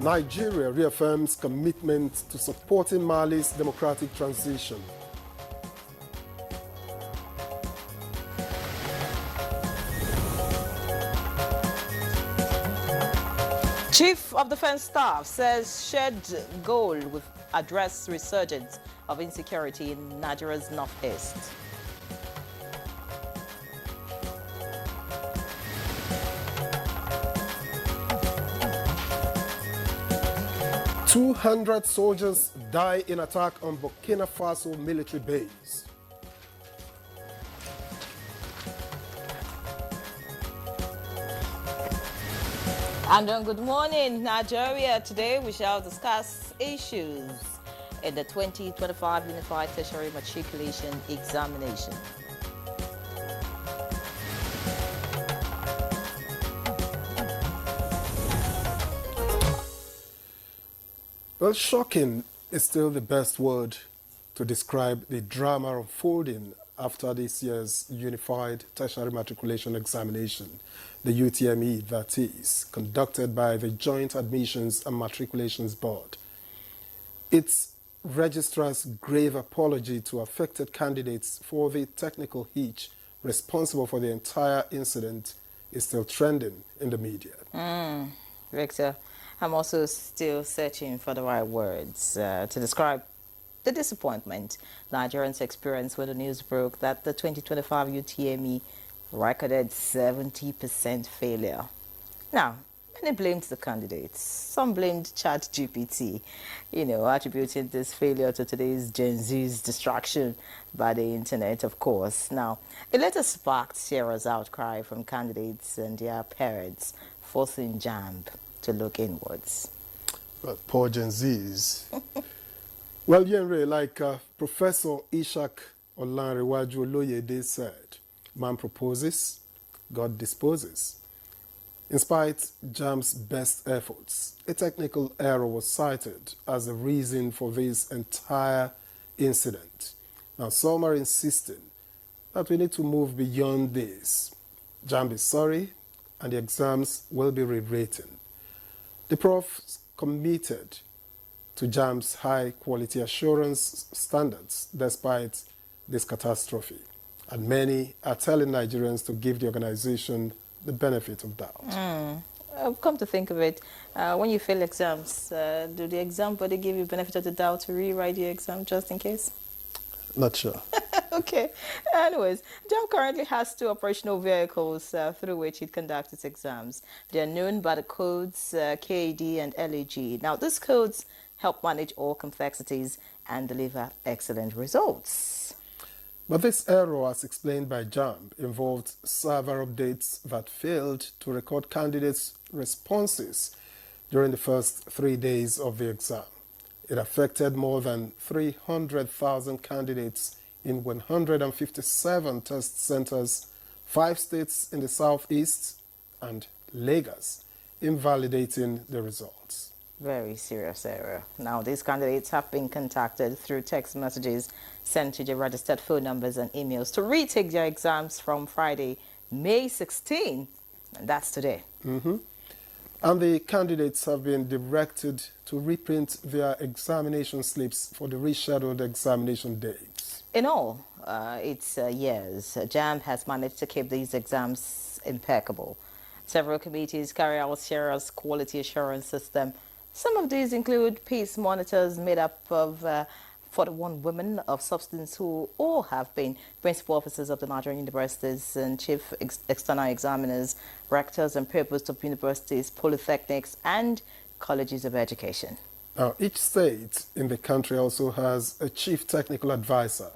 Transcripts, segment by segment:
Nigeria reaffirms commitment to supporting Mali's democratic transition. Chief of Defense Staff says shared goal will address resurgence of insecurity in Nigeria's northeast. "200 soldiers die in attack on Burkina Faso military base." And good morning, Nigeria. Today we shall discuss issues in the 2025 Unified Tertiary Matriculation Examination. Well, shocking is still the best word to describe the drama unfolding after this year's Unified Tertiary Matriculation Examination, the UTME that is, conducted by the Joint Admissions and Matriculations Board. Its registrar's grave apology to affected candidates for the technical hitch responsible for the entire incident is still trending in the media. Victor, I'm also still searching for the right words to describe the disappointment Nigerians experienced when the news broke that the 2025 UTME recorded 70% failure. Now, many blamed the candidates. Some blamed ChatGPT, attributing this failure to today's Gen Z's distraction by the internet, of course. Now, it later sparked serious outcry from candidates and their parents, forcing JAMB to look inwards. Well, poor Gen Z's. Well, Yenre, like Professor Ishak Olanrewaju Oloyede said, man proposes, God disposes. In spite JAMB's best efforts, a technical error was cited as the reason for this entire incident. Now, some are insisting that we need to move beyond this. JAMB is sorry, and the exams will be rewritten. The prof committed to JAMB's high quality assurance standards despite this catastrophe. And many are telling Nigerians to give the organization the benefit of doubt. Come to think of it, when you fail exams, do the exam body give you benefit of the doubt to rewrite the exam just in case? Not sure. Okay. Anyways, JAMB currently has 2 operational vehicles through which it conducts its exams. They are known by the codes KAD and LAG. Now, these codes help manage all complexities and deliver excellent results. But this error, as explained by JAMB, involved server updates that failed to record candidates' responses during the first 3 days of the exam. It affected more than 300,000 candidates in 157 test centers, 5 states in the southeast, and Lagos, invalidating the results. Very serious error. Now, these candidates have been contacted through text messages sent to their registered phone numbers and emails to retake their exams from Friday, May 16, and that's today. And the candidates have been directed to reprint their examination slips for the rescheduled examination dates. In all, it's years. JAMB has managed to keep these exams impeccable. Several committees carry out serious quality assurance system. Some of these include peace monitors made up of 41 women of substance who all have been principal officers of the Nigerian universities and chief external examiners, rectors and provosts of universities, polytechnics and colleges of education. Now, each state in the country also has a chief technical advisor,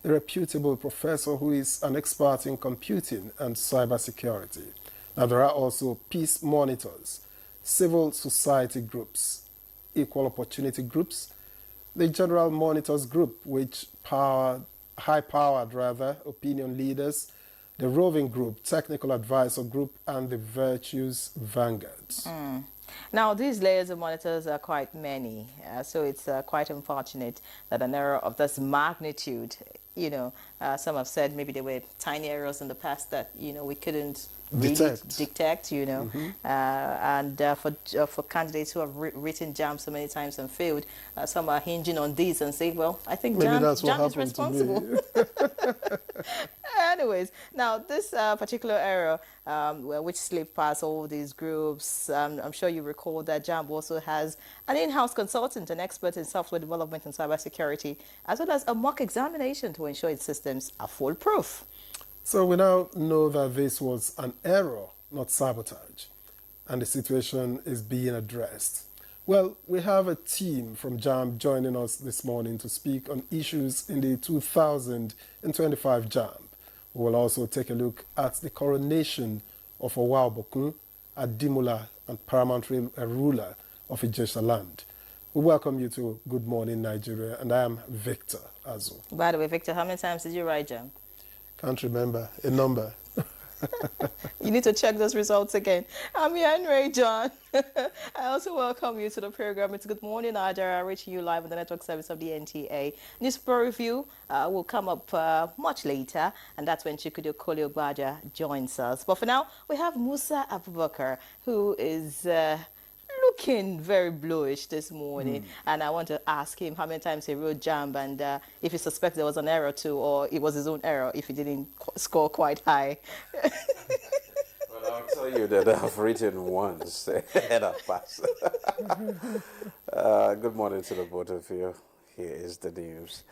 a reputable professor who is an expert in computing and cybersecurity. Now, there are also peace monitors, civil society groups, equal opportunity groups, the General Monitors Group, which high-powered opinion leaders, the Roving Group, Technical Advisor Group, and the Virtues Vanguards. Now, these layers of monitors are quite many, so it's quite unfortunate that an error of this magnitude, some have said maybe there were tiny errors in the past that, we couldn't detect, you know. And for candidates who have written JAM so many times and failed, some are hinging on these and say, well, I think Maybe JAM, that's what JAM is happened to responsible. me. Anyways, now this particular era, which slipped past all these groups, I'm sure you recall that JAMB also has an in-house consultant, an expert in software development and cybersecurity, as well as a mock examination to ensure its systems are foolproof. So we now know that this was an error, not sabotage, and the situation is being addressed. Well, we have a team from JAM joining us this morning to speak on issues in the 2025 JAM. We will also take a look at the coronation of Owabokun, Adimula, and paramount ruler of Ijesha land. We welcome you to Good Morning Nigeria, and I am Victor Azu. By the way, Victor, how many times did you write JAM? Can't remember a number. You need to check those results again. I'm Henry John. I also welcome you to the program. It's Good Morning Nigeria, reaching you live on the network service of the NTA. Newspaper review will come up much later, and that's when Chikudio Koliogbaja joins us. But for now, we have Musa Abubakar, who is looking very bluish this morning, and I want to ask him how many times he wrote JAMB, and if he suspects there was an error too, or it was his own error if he didn't score quite high. Well, I'll tell you that I've written once and I've passed. Good morning to the both of you. Here is the news.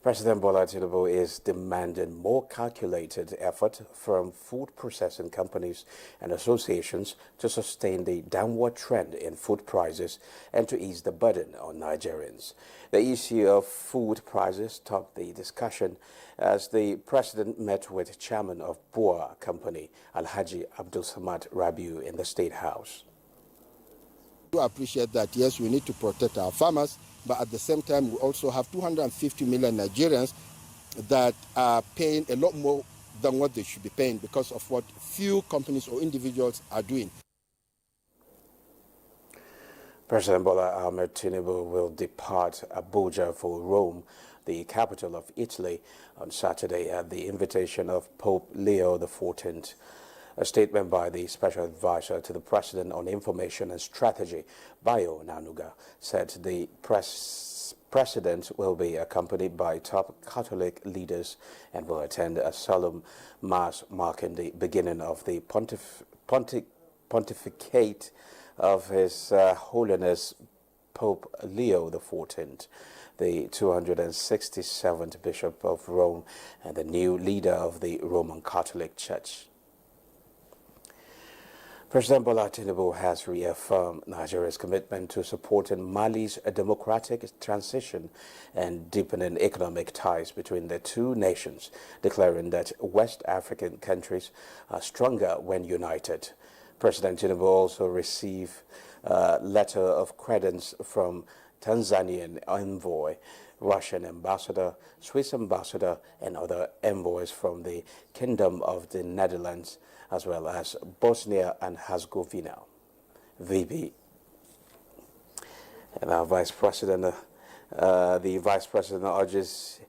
President Bola Tinubu is demanding more calculated effort from food processing companies and associations to sustain the downward trend in food prices and to ease the burden on Nigerians. The issue of food prices topped the discussion as the president met with chairman of Boa Company, Alhaji Abdul Samad Rabiu, in the State House. We appreciate that, yes, we need to protect our farmers, but at the same time, we also have 250 million Nigerians that are paying a lot more than what they should be paying because of what few companies or individuals are doing. President Bola Ahmed Tinubu will depart Abuja for Rome, the capital of Italy, on Saturday at the invitation of Pope Leo XIV. A statement by the Special Advisor to the President on Information and Strategy, Bayo Nanuga, said the President will be accompanied by top Catholic leaders and will attend a solemn mass marking the beginning of the pontificate of His Holiness Pope Leo XIV, the 267th Bishop of Rome and the new leader of the Roman Catholic Church. President Bola Tinubu has reaffirmed Nigeria's commitment to supporting Mali's democratic transition and deepening economic ties between the two nations, declaring that West African countries are stronger when united. President Tinubu also received a letter of credence from Tanzanian envoy, Russian ambassador, Swiss ambassador, and other envoys from the Kingdom of the Netherlands, as well as Bosnia and Herzegovina, VB. And our Vice President, the Vice President urges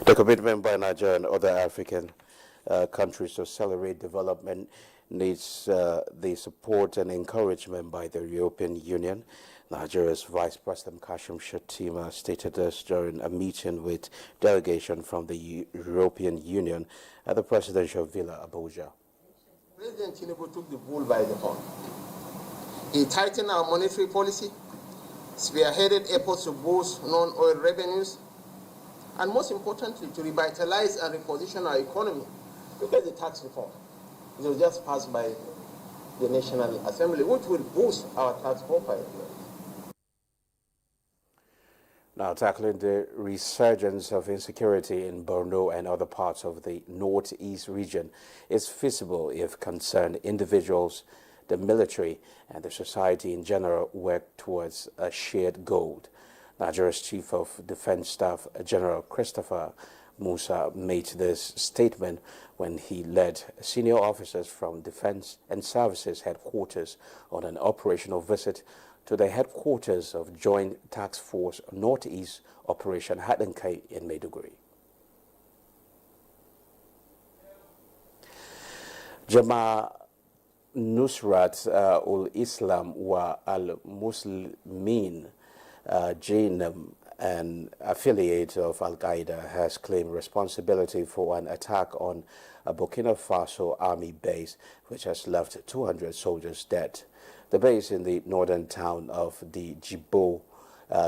the commitment by Nigeria and other African countries to accelerate development needs the support and encouragement by the European Union. Nigeria's Vice President Kashim Shettima stated this during a meeting with delegation from the European Union at the Presidential Villa, Abuja. President Tinubu took the bull by the horn. He tightened our monetary policy, spearheaded efforts to boost non-oil revenues, and most importantly, to revitalize and reposition our economy. Look at the tax reform. It was just passed by the National Assembly, which will boost our tax profile. Now, tackling the resurgence of insecurity in Borno and other parts of the northeast region is feasible if concerned individuals, the military, and the society in general work towards a shared goal. Nigeria's Chief of Defense Staff, General Christopher Musa made this statement when he led senior officers from Defense and Services headquarters on an operational visit to the headquarters of Joint Task Force Northeast Operation Hadankai in Maiduguri. Jama Nusrat ul-Islam wa al-Muslimin, JNIM, an affiliate of Al-Qaeda, has claimed responsibility for an attack on a Burkina Faso army base, which has left 200 soldiers dead. The base in the northern town of the Djibo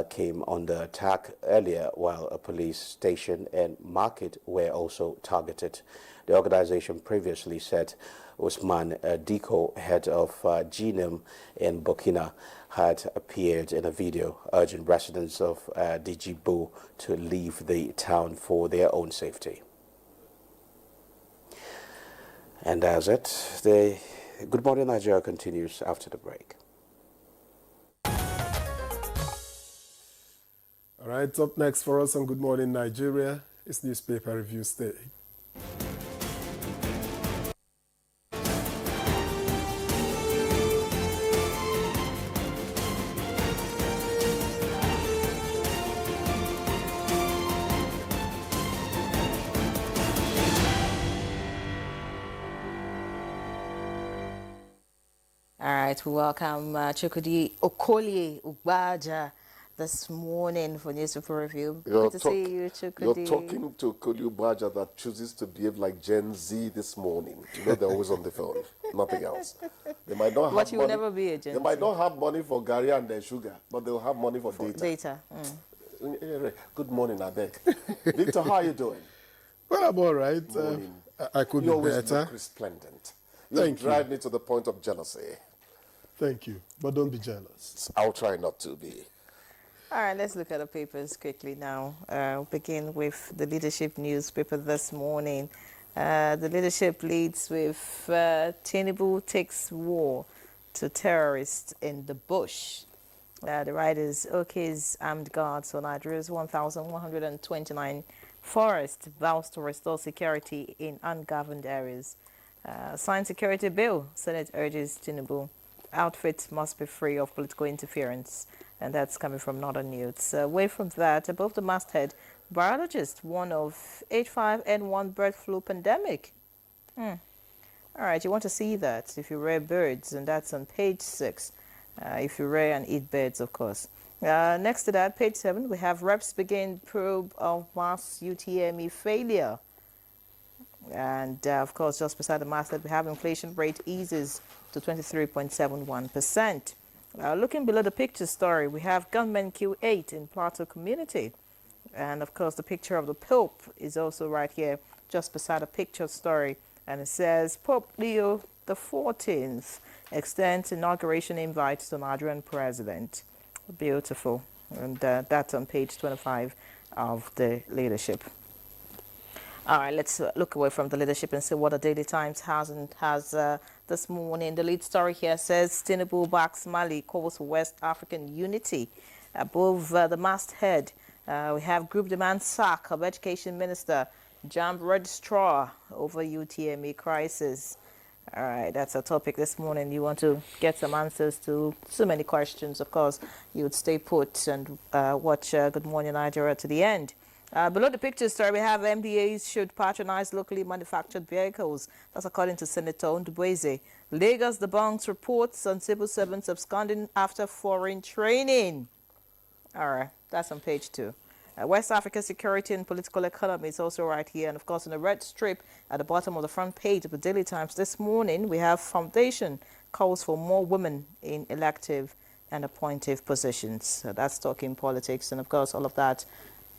came under attack earlier, while a police station and market were also targeted. The organization previously said Usman Diko, head of GNIM in Burkina, had appeared in a video urging residents of the Djibo to leave the town for their own safety. And that's it. The Good Morning Nigeria continues after the break. All right, up next for us on Good Morning Nigeria is Newspaper Review Stay. All right, we welcome Chukwudi Okolie Ugbaja this morning for Newspaper Review. Good to see you, Chukwudi. You're talking to Okolie Ugbaja that chooses to behave like Gen Z this morning. You know they're always on the phone, nothing else. They might not have But you will money. never be a Gen They might Z. not have money for Gary and their sugar, but they'll have money for data. Data. Good morning, Abeg. Victor, how are you doing? Well, I'm all right. Morning. I could You be always better. look resplendent. You Thank you. drive me to the point of jealousy. Thank you, but don't be jealous. I'll try not to be. All right, let's look at the papers quickly now. We'll begin with the Leadership newspaper this morning. The Leadership leads with Tinubu takes war to terrorists in the bush. The writers, OK's armed guards for Nigeria's 1,129 forests vows to restore security in ungoverned areas. Signed security bill, Senate urges Tinubu. Outfits must be free of political interference. And that's coming from Northern News. Away from that, above the masthead, biologists warn of H5N1 bird flu pandemic. All right, you want to see that if you rear birds, and that's on page 6. If you rear and eat birds, of course. Next to that, page 7, we have reps begin probe of mass UTME failure. And, of course, just beside the masthead, we have inflation rate eases to 23.71%. Looking below the picture story, we have gunmen kill 8 in Plateau community. And, of course, the picture of the Pope is also right here, just beside the picture story. And it says, Pope Leo XIV extends inauguration invite to Nigerian president. Beautiful. And that's on page 25 of the Leadership. All right, let's look away from the Leadership and see what the Daily Times has this morning. The lead story here says Tinubu backs Mali, calls for West African unity. Above the masthead, we have group demand sack of Education Minister, JAMB registrar over UTME crisis. All right, that's our topic this morning. You want to get some answers to so many questions. Of course, you would stay put and watch Good Morning Nigeria to the end. Below the picture story, we have MDAs should patronize locally manufactured vehicles. That's according to Senator Ndubweze. Lagos debunks reports on civil servants absconding after foreign training. All right, that's on page 2. West Africa security and political economy is also right here. And, of course, in the red strip at the bottom of the front page of the Daily Times this morning, we have Foundation calls for more women in elective and appointive positions. So that's talking politics. And, of course, all of that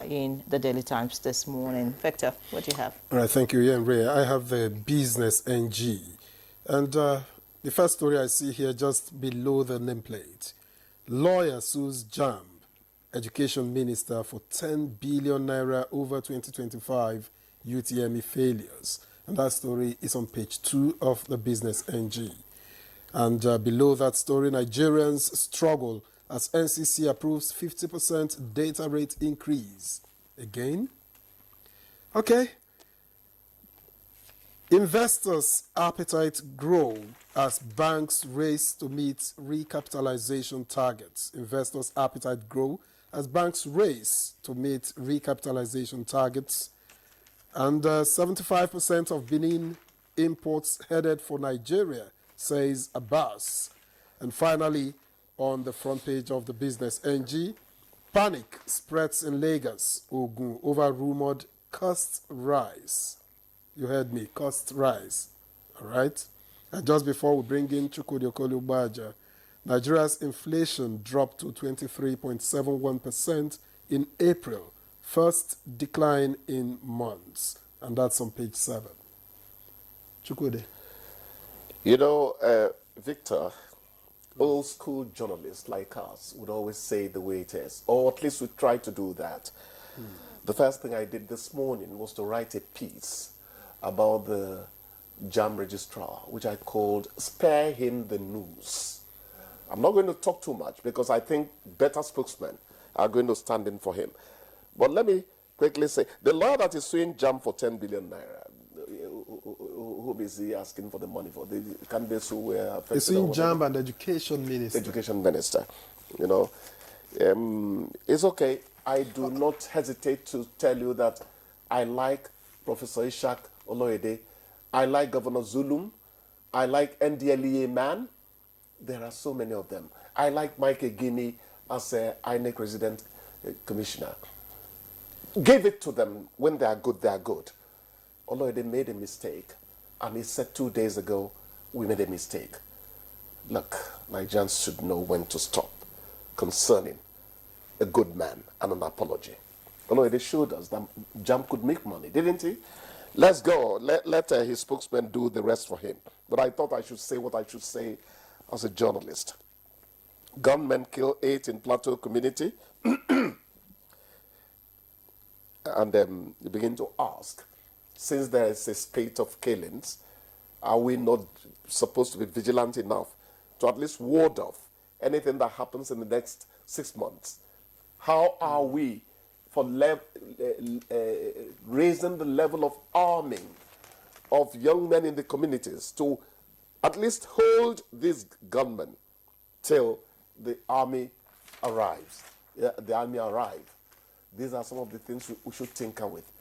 in the Daily Times this morning. Victor, what do you have? All right, thank you, Ian Ray. I have the Business NG. And the first story I see here just below the nameplate. Lawyer sues JAMB, Education Minister, for 10 billion naira over 2025 UTME failures. And that story is on page 2 of the Business NG. And below that story, Nigerians struggle as NCC approves 50% data rate increase. Again? Okay. Investors' appetite grow as banks race to meet recapitalization targets. Investors' appetite grow as banks race to meet recapitalization targets. And 75% of Benin imports headed for Nigeria, says Abbas. And finally, on the front page of the Business NG, panic spreads in Lagos, Ogun, over rumored cost rise. You heard me, cost rise. All right? And just before we bring in Chukwudi Baja, Nigeria's inflation dropped to 23.71% in April, first decline in months. And that's on page 7. Chukwudi. You know, Victor, old school journalists like us would always say the way it is, or at least we try to do that. The first thing I did this morning was to write a piece about the JAM registrar, which I called Spare Him the News. I'm not going to talk too much because I think better spokesmen are going to stand in for him. But let me quickly say, the law that is suing JAM for 10 billion naira, who is he asking for the money for? The candidates who were affected? It's suing JAM and Education Minister. Education Minister, you know. It's okay. I do not hesitate to tell you that I like Professor Ishak Oloyede. I like Governor Zulum. I like NDLEA man. There are so many of them. I like Mike Egini as a INEC resident commissioner. Give it to them. When they are good, they are good. Oloyede made a mistake, and he said 2 days ago, we made a mistake. Look, Nigerians should know when to stop concerning a good man and an apology. Oloyede showed us that JAM could make money, didn't he? Let's go. Let his spokesman do the rest for him. But I thought I should say what I should say as a journalist. Gunmen kill 8 in Plateau community. And you begin to ask, since there is a spate of killings, are we not supposed to be vigilant enough to at least ward off anything that happens in the next 6 months? How are we for raising the level of arming of young men in the communities to at least hold these gunmen till the army arrives? The army arrive. These are some of the things we should tinker with.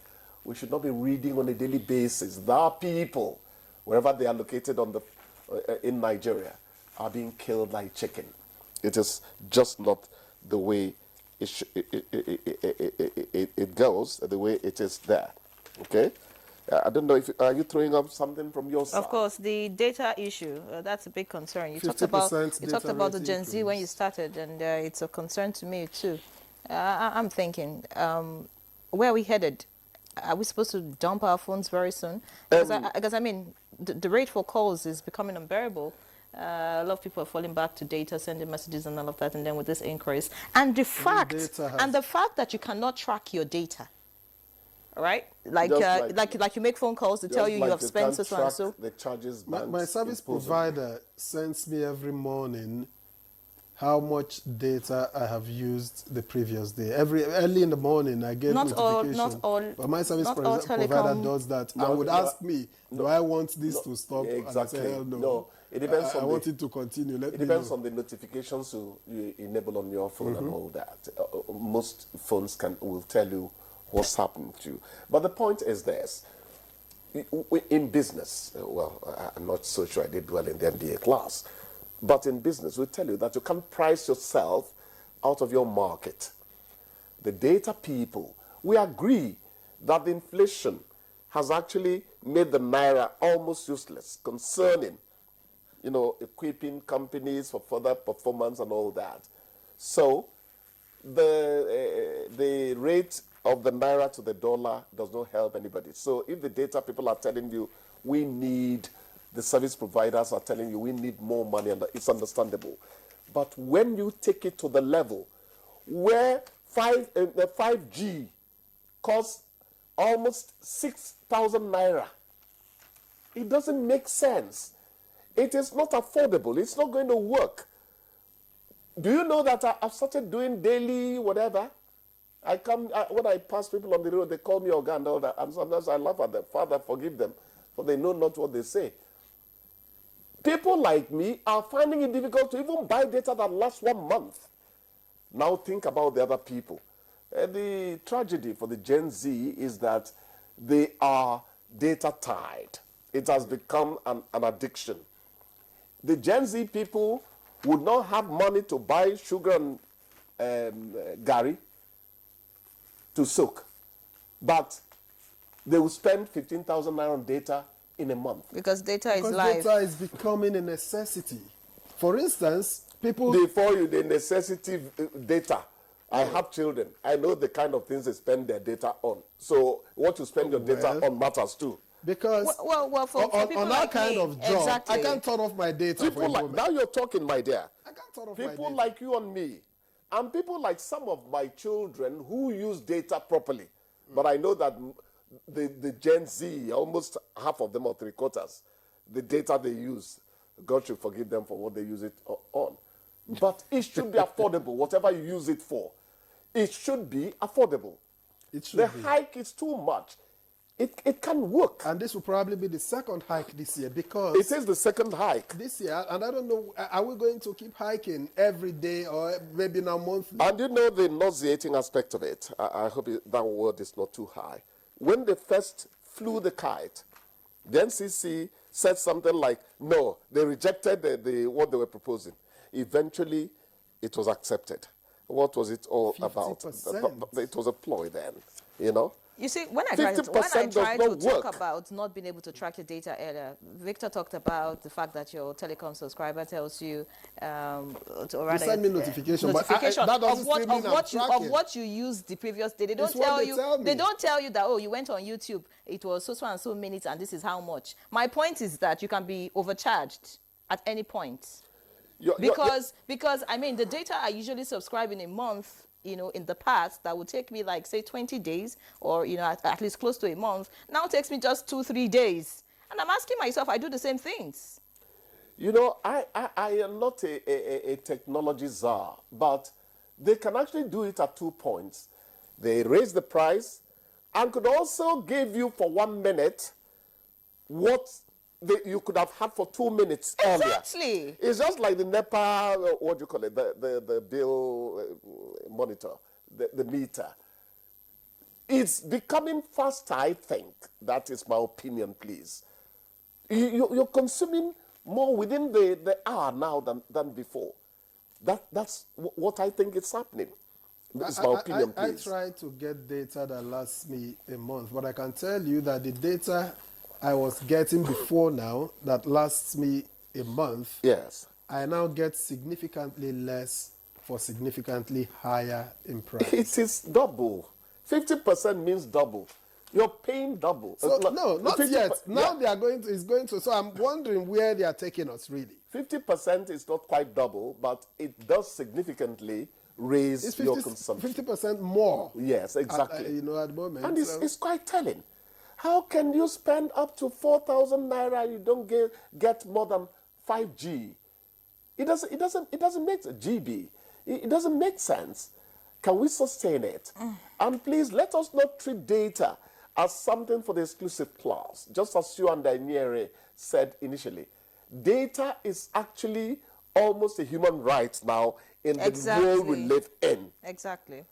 We should not be reading on a daily basis. There are people, wherever they are located in Nigeria, are being killed like chicken. It is just not the way it goes, the way it is there. Okay? I don't know if are you throwing up something from your side? Of course, the data issue, that's a big concern. You talked about the Gen Z when you started, and it's a concern to me too. I'm thinking, where are we headed? Are we supposed to dump our phones very soon? Because I mean, the rate for calls is becoming unbearable. A lot of people are falling back to data, sending messages and all of that, and then with this increase, and the fact that you cannot track your data, right? Like you make phone calls to tell you have spent so and so. The charges. My service provider sends me every morning how much data I have used the previous day. Early in the morning, I get notification. Not all. But my service provider does that. And would ask me, do I want this to stop? Exactly. And I say, hell no. No. It depends I want it to continue. It depends on the notifications you enable on your phone and all that. Most phones will tell you what's happening to you. But the point is this. In business, well, I'm not so sure I did well in the NTA class, but in business, we tell you that you can't price yourself out of your market. The data people, we agree that the inflation has actually made the naira almost useless concerning, equipping companies for further performance and all that. So the rate of the naira to the dollar does not help anybody. So if the data people are telling you we need, the service providers are telling you we need more money, and it's understandable. But when you take it to the level where 5G costs almost 6,000 naira, it doesn't make sense. It is not affordable. It's not going to work. Do you know that I've started doing daily whatever? When I pass people on the road, they call me Oga and all that. And sometimes I laugh at them. Father, forgive them, for they know not what they say. People like me are finding it difficult to even buy data that lasts 1 month. Now think about the other people. The tragedy for the Gen Z is that they are data tied. It has become an addiction. The Gen Z people would not have money to buy sugar and gari to soak, but they will spend 15,000 naira on data in a month. Because data is Because life. data is becoming a necessity. For instance, people... Before you, the necessity data. I have children. I know the kind of things they spend their data on. So what you spend your data on matters too. Because for people on like that kind me, of job, exactly. I can't turn off my data People for a like, moment. now you're talking, my dear. I can't turn off my People data. like you and me, and people like some of my children who use data properly. But I know that the Gen Z, almost half of them or 3/4, the data they use, God should forgive them for what they use it on. But it should be affordable, whatever you use it for. It should be affordable. It should The be. hike is too much. It can work. And this will probably be the second hike this year, because It is the second hike. this year, and I don't know, are we going to keep hiking every day or maybe now monthly? And you know the nauseating aspect of it. I hope that word is not too high. When they first flew the kite, the NCC said something like, no, they rejected what they were proposing. Eventually, it was accepted. What was it all about? 50%. It was a ploy then, you know? You see, when I tried to 50% does talk not work. about not being able to track your data earlier, Victor talked about the fact that your telecom subscriber tells you, or rather, send me notification, but that doesn't still mean I'm tracking. of what you used the previous day. They don't It's what tell they you. tell me. They don't tell you that, oh, you went on YouTube, it was so and so minutes, and this is how much. My point is that you can be overcharged at any point. Because I mean, the data I usually subscribe in a month, you know, in the past, that would take me like, say, 20 days or, you know, at least close to a month, now takes me just 2-3 days. And I'm asking myself, I do the same things. You know, I am not a technology czar, but they can actually do it at 2 points. They raise the price and could also give you for 1 minute what you could have had for 2 minutes earlier. Exactly. It's just like the NEPA, what do you call it, the bill monitor, the meter. It's becoming faster, I think. That is my opinion, please. You're consuming more within the hour now than before. That's what I think is happening. That's my opinion, please. I try to get data that lasts me a month, but I can tell you that the data I was getting before now that lasts me a month, Yes. I now get significantly less for significantly higher in price. It is double. 50% means double. You're paying double. So, no, not 50%, yet. Now yeah. they are going to, it's going to, so I'm wondering where they are taking us really. 50% is not quite double, but it does significantly raise It's your consumption. 50% more. Yes, exactly. You know, at the moment. And it's quite telling. How can you spend up to 4,000 naira and you don't get more than 5G? It doesn't make GB. It doesn't make sense. Can we sustain it? And please, let us not treat data as something for the exclusive class, just as you and Daniere said initially. Data is actually almost a human right now in the world we live in. Exactly.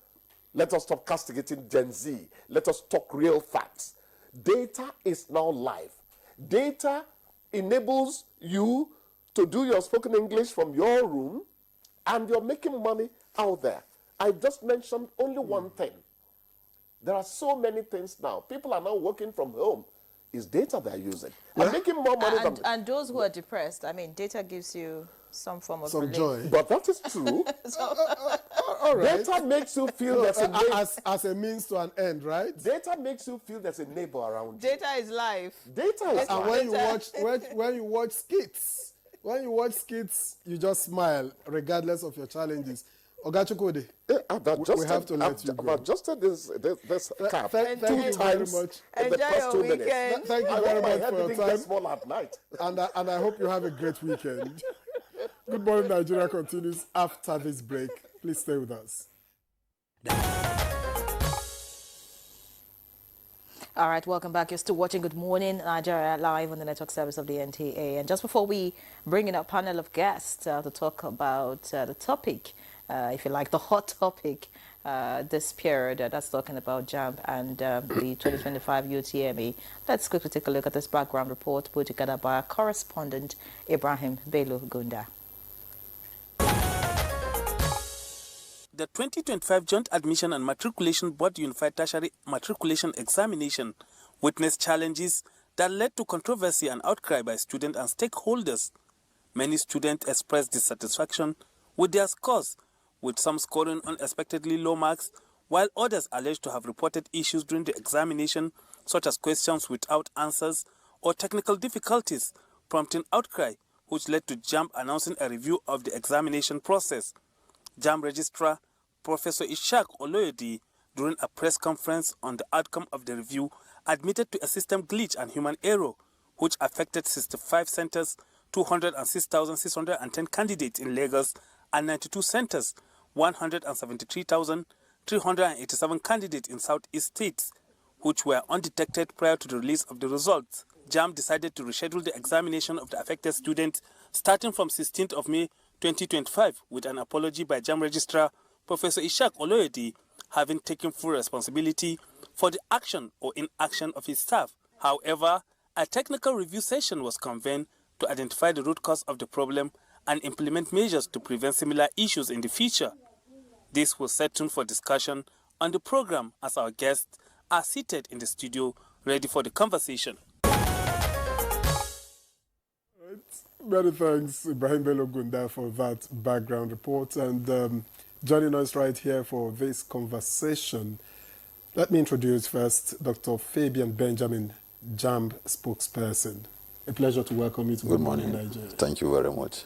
Let us stop castigating Gen Z. Let us talk real facts. Data is now live. Data enables you to do your spoken English from your room, and you're making money out there. I just mentioned only one thing. There are so many things now. People are now working from home. It's data they're using. And making more money than... And those who are depressed, I mean, data gives you some form of relief. joy. But that is true. All right. Data makes you feel there's a neighbor. As a means to an end, right? Data makes you feel there's a neighbor around you. Data is life. Data is And life. when you watch skits, you just smile regardless of your challenges. Ogachukode, we have to let you go. I've adjusted this cap Thank two you times very much. in the Enjoy first your 2 weekend. minutes. Thank you I very hope my much head for your didn't get time. small at night. And I hope you have a great weekend. Good Morning Nigeria continues after this break. Please stay with us. All right, welcome back. You're still watching Good Morning Nigeria live on the network service of the NTA. And just before we bring in a panel of guests to talk about the topic, if you like, the hot topic this period, that's talking about JAMB and the 2025 UTME, let's quickly take a look at this background report put together by our correspondent, Ibrahim Bello Gunda. The 2025 Joint Admission and Matriculation Board Unified Tertiary Matriculation Examination witnessed challenges that led to controversy and outcry by students and stakeholders. Many students expressed dissatisfaction with their scores, with some scoring unexpectedly low marks, while others alleged to have reported issues during the examination, such as questions without answers or technical difficulties, prompting outcry, which led to JAMB announcing a review of the examination process. JAMB Registrar Professor Ishaq Oloyede, during a press conference on the outcome of the review, admitted to a system glitch and human error, which affected 65 centers, 206,610 candidates in Lagos, and 92 centers, 173,387 candidates in Southeast states, which were undetected prior to the release of the results. JAMB decided to reschedule the examination of the affected students starting from 16th of May 2025 with an apology by JAMB Registrar Professor Ishaq Oloyede, having taken full responsibility for the action or inaction of his staff. However, a technical review session was convened to identify the root cause of the problem and implement measures to prevent similar issues in the future. This will set tune for discussion on the program as our guests are seated in the studio ready for the conversation. Many thanks, Ibrahim Bello Gunda, for that background report. And joining us right here for this conversation, let me introduce first Dr. Fabian Benjamin, JAMB spokesperson. A pleasure to welcome you to Good Morning Nigeria. Thank you very much.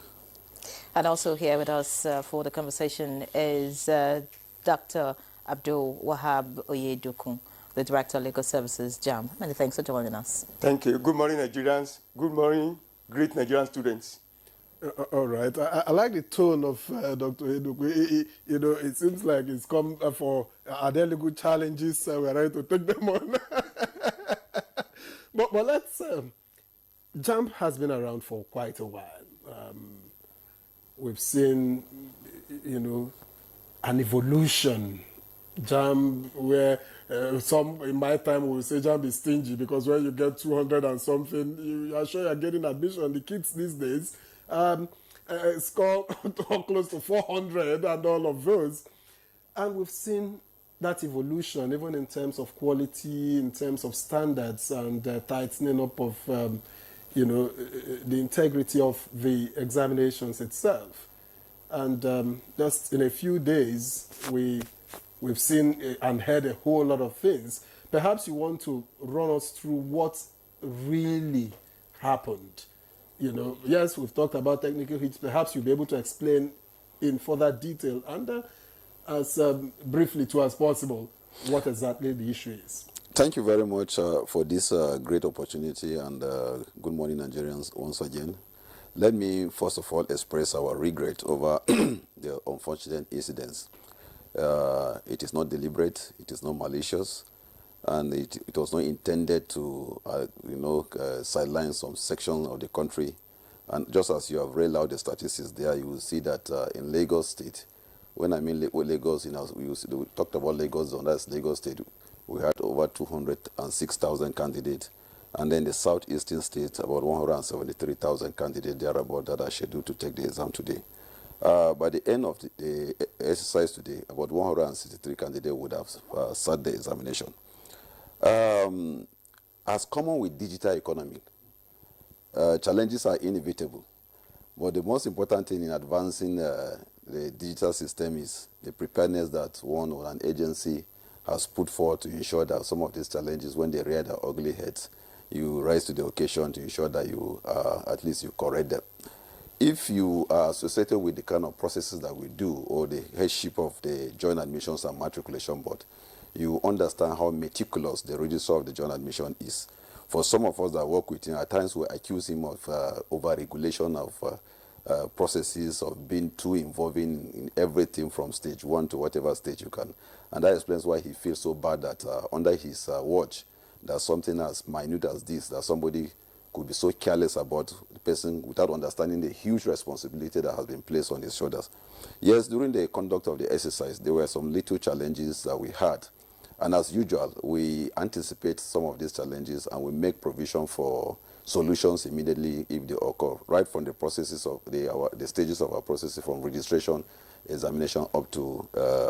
And also here with us for the conversation is Dr. Abdul Wahab Oyedokun, the Director of Legal Services, JAMB. Many thanks for joining us. Thank you. Good morning, Nigerians. Good morning, great Nigerian students. All right. I like the tone of Dr. Oyedokun. It seems like it's come for, are there legal challenges? We're ready to take them on. but let's, JAMB has been around for quite a while. We've seen, an evolution. JAMB, where some in my time will say JAMB is stingy because when you get 200 and something, you are sure you're getting admission. The kids these days score close to 400 and all of those. And we've seen that evolution, even in terms of quality, in terms of standards, and tightening up of the integrity of the examinations itself. And just in a few days, we've seen and heard a whole lot of things. Perhaps you want to run us through what really happened. Yes, we've talked about technical hits. Perhaps you'll be able to explain in further detail and as briefly too as possible what exactly the issue is. Thank you very much for this great opportunity, and good morning, Nigerians, once again. Let me, first of all, express our regret over the unfortunate incidents. It is not deliberate, it is not malicious, and it was not intended to, sideline some sections of the country. And just as you have read out the statistics there, you will see that in Lagos State, when I mean Lagos, we talked about Lagos, and that's Lagos State, we had over 206,000 candidates. And then the southeastern states, about 173,000 candidates thereabout that are scheduled to take the exam today. By the end of the exercise today, about 163 candidates would have sat the examination. As common with digital economy, challenges are inevitable. But the most important thing in advancing the digital system is the preparedness that one or an agency has put forward to ensure that some of these challenges, when they rear their ugly heads, you rise to the occasion to ensure that you at least you correct them. If you are associated with the kind of processes that we do, or the headship of the Joint Admissions and Matriculation Board, you understand how meticulous the registrar of the Joint Admission is. For some of us that work with him, at times we accuse him of over-regulation of processes, of being too involving in everything from stage 1 to whatever stage you can. And that explains why he feels so bad that under his watch, that something as minute as this, that somebody could be so careless about the person without understanding the huge responsibility that has been placed on his shoulders. Yes, during the conduct of the exercise, there were some little challenges that we had. And as usual, we anticipate some of these challenges and we make provision for solutions immediately if they occur, right from the processes of the stages of our processes, from registration, examination up to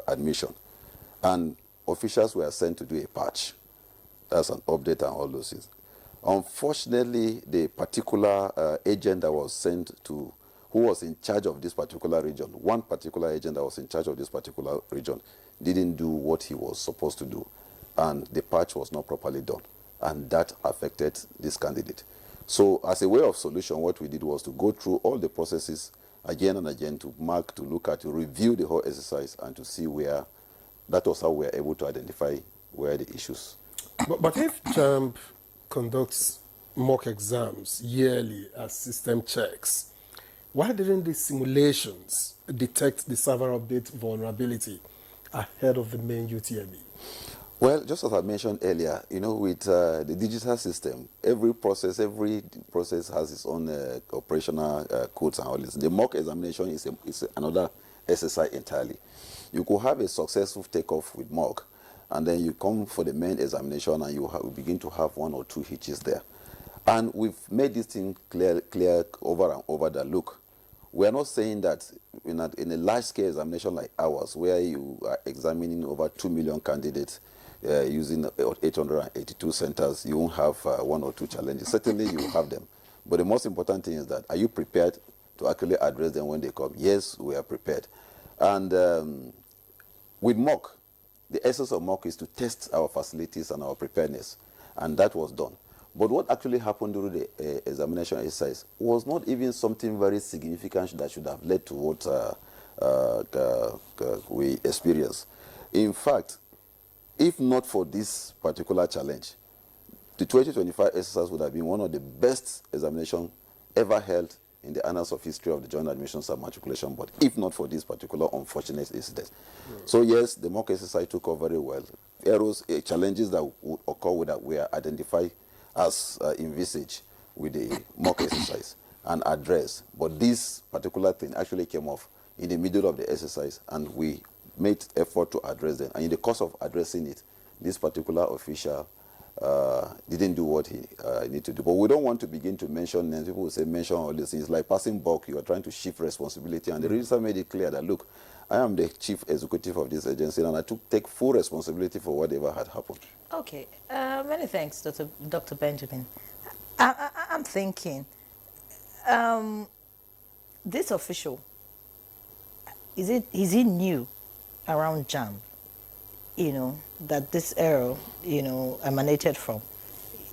admission. And officials were sent to do a patch. That's an update and all those things. Unfortunately, the particular agent that was sent to, who was in charge of this particular region, one particular agent that was in charge of this particular region, didn't do what he was supposed to do. And the patch was not properly done. And that affected this candidate. So as a way of solution, what we did was to go through all the processes again and again to mark, to look at, to review the whole exercise and to see where, that was how we were able to identify where the issues. But if JAMB conducts mock exams yearly as system checks, why didn't the simulations detect the server update vulnerability ahead of the main UTME? Well, just as I mentioned earlier, you know, with the digital system, every process has its own operational codes and all this. The mock examination is another exercise entirely. You could have a successful takeoff with mock, and then you come for the main examination and you begin to have one or two hitches there. And we've made this thing clear over and over that, look, we are not saying that in a large-scale examination like ours, where you are examining over 2 million candidates using 882 centers, you won't have one or two challenges. Certainly you will have them. But the most important thing is that, are you prepared to actually address them when they come? Yes, we are prepared. And with mock, the essence of mock is to test our facilities and our preparedness. And that was done. But what actually happened during the examination exercise was not even something very significant that should have led to what we experienced. In fact, if not for this particular challenge, the 2025 exercise would have been one of the best examinations ever held in the annals of history of the Joint Admissions and Matriculation Board, if not for this particular unfortunate incident. So yes, the mock exercise took off very well. Errors, challenges that would occur with that were identified as envisaged with the mock exercise and addressed. But this particular thing actually came off in the middle of the exercise, and we made effort to address them. And in the course of addressing it, this particular official didn't do what he needed to do. But we don't want to begin to mention names. People will say, mention all these things. Like passing bulk, you are trying to shift responsibility. And the registrar made it clear that, look, I am the chief executive of this agency, and I take full responsibility for whatever had happened. Okay, many thanks, Dr. Benjamin. I'm thinking, this official, is he new around JAMB? You know, that this error, you know, emanated from?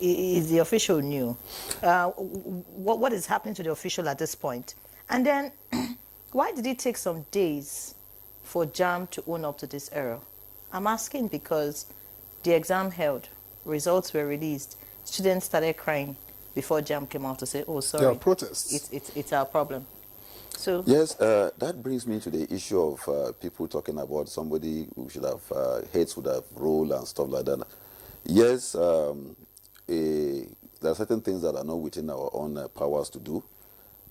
Is the official new? What is happening to the official at this point? And then, why did it take some days for JAMB to own up to this error? I'm asking because the exam held, results were released, students started crying before JAMB came out to say, oh, sorry. There are protests. It's our problem. So yes, that brings me to the issue of people talking about somebody who should have, heads would have rolled and stuff like that. Yes, there are certain things that are not within our own powers to do.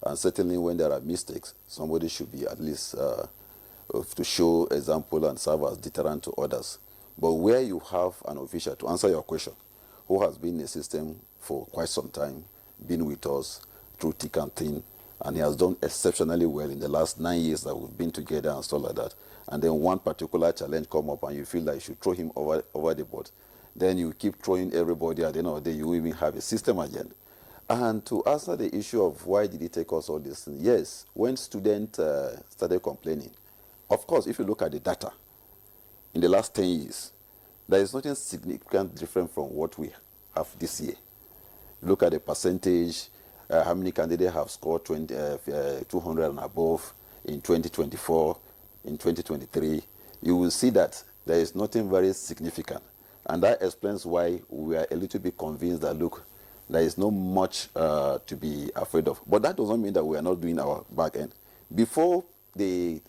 And certainly when there are mistakes, somebody should be at least to show example and serve as deterrent to others. But where you have an official, to answer your question, who has been in the system for quite some time, been with us through thick and thin, and he has done exceptionally well in the last 9 years that we've been together and stuff like that. And then one particular challenge come up and you feel like you should throw him over the board. Then you keep throwing everybody, at the end of the day, you even have a system agenda. And to answer the issue of why did it take us all this, yes, when students started complaining, of course, if you look at the data, in the last 10 years, there is nothing significant different from what we have this year. Look at the percentage, how many candidates have scored 200 and above in 2024, in 2023. You will see that there is nothing very significant. And that explains why we are a little bit convinced that, look, there is not much to be afraid of. But that doesn't mean that we are not doing our back end. Before the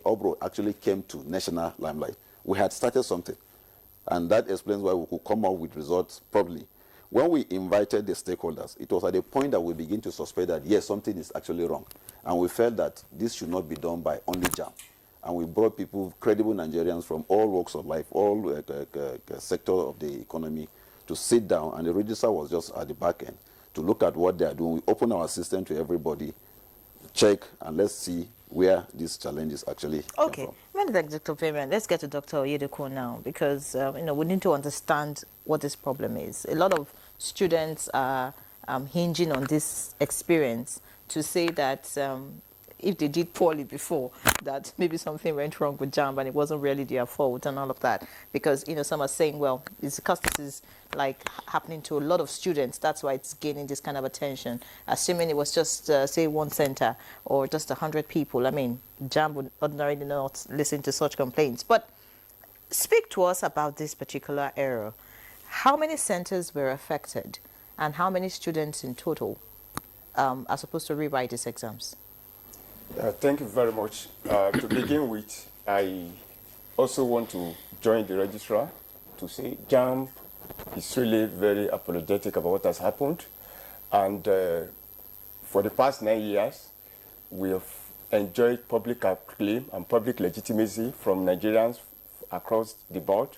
uproar actually came to national limelight, we had started something. And that explains why we could come up with results properly. When we invited the stakeholders, it was at the point that we begin to suspect that, yes, something is actually wrong. And we felt that this should not be done by only JAM. And we brought people, credible Nigerians from all walks of life, all sector of the economy, to sit down. And the registrar was just at the back end to look at what they are doing. We open our system to everybody, check, and let's see where these challenges actually come from. Dr. Fabian, let's get to Dr. Oyedepo now, because we need to understand what this problem is. A lot of students are hinging on this experience to say that if they did poorly before, that maybe something went wrong with JAMB and it wasn't really their fault and all of that. Because, some are saying, well, it's because this is like happening to a lot of students. That's why it's gaining this kind of attention. Assuming it was just, say, one center or just 100 people. I mean, JAMB would ordinarily not listen to such complaints. But speak to us about this particular error. How many centers were affected and how many students in total are supposed to rewrite these exams? Thank you very much. To begin with, I also want to join the registrar to say JAMB is really very apologetic about what has happened. And for the past 9 years, we have enjoyed public acclaim and public legitimacy from Nigerians across the board.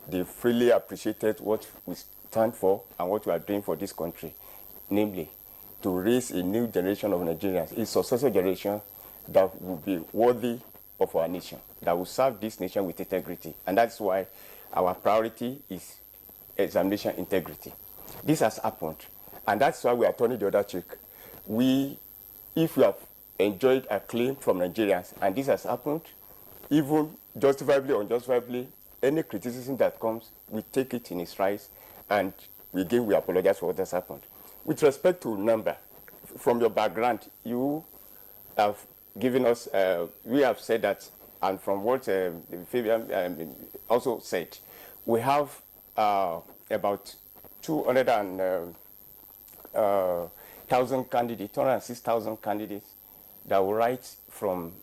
They freely appreciated what we stand for and what we are doing for this country, namely to raise a new generation of Nigerians, a successor generation that will be worthy of our nation, that will serve this nation with integrity. And that's why our priority is examination integrity. This has happened, and that's why we are turning the other cheek. If we have enjoyed acclaim from Nigerians, and this has happened, even justifiably or unjustifiably, any criticism that comes, we take it in its rise, and again, we apologize for what has happened. With respect to number, from your background, you have given us, we have said that, and from what Fabian also said, we have about 206,000 candidates that will write from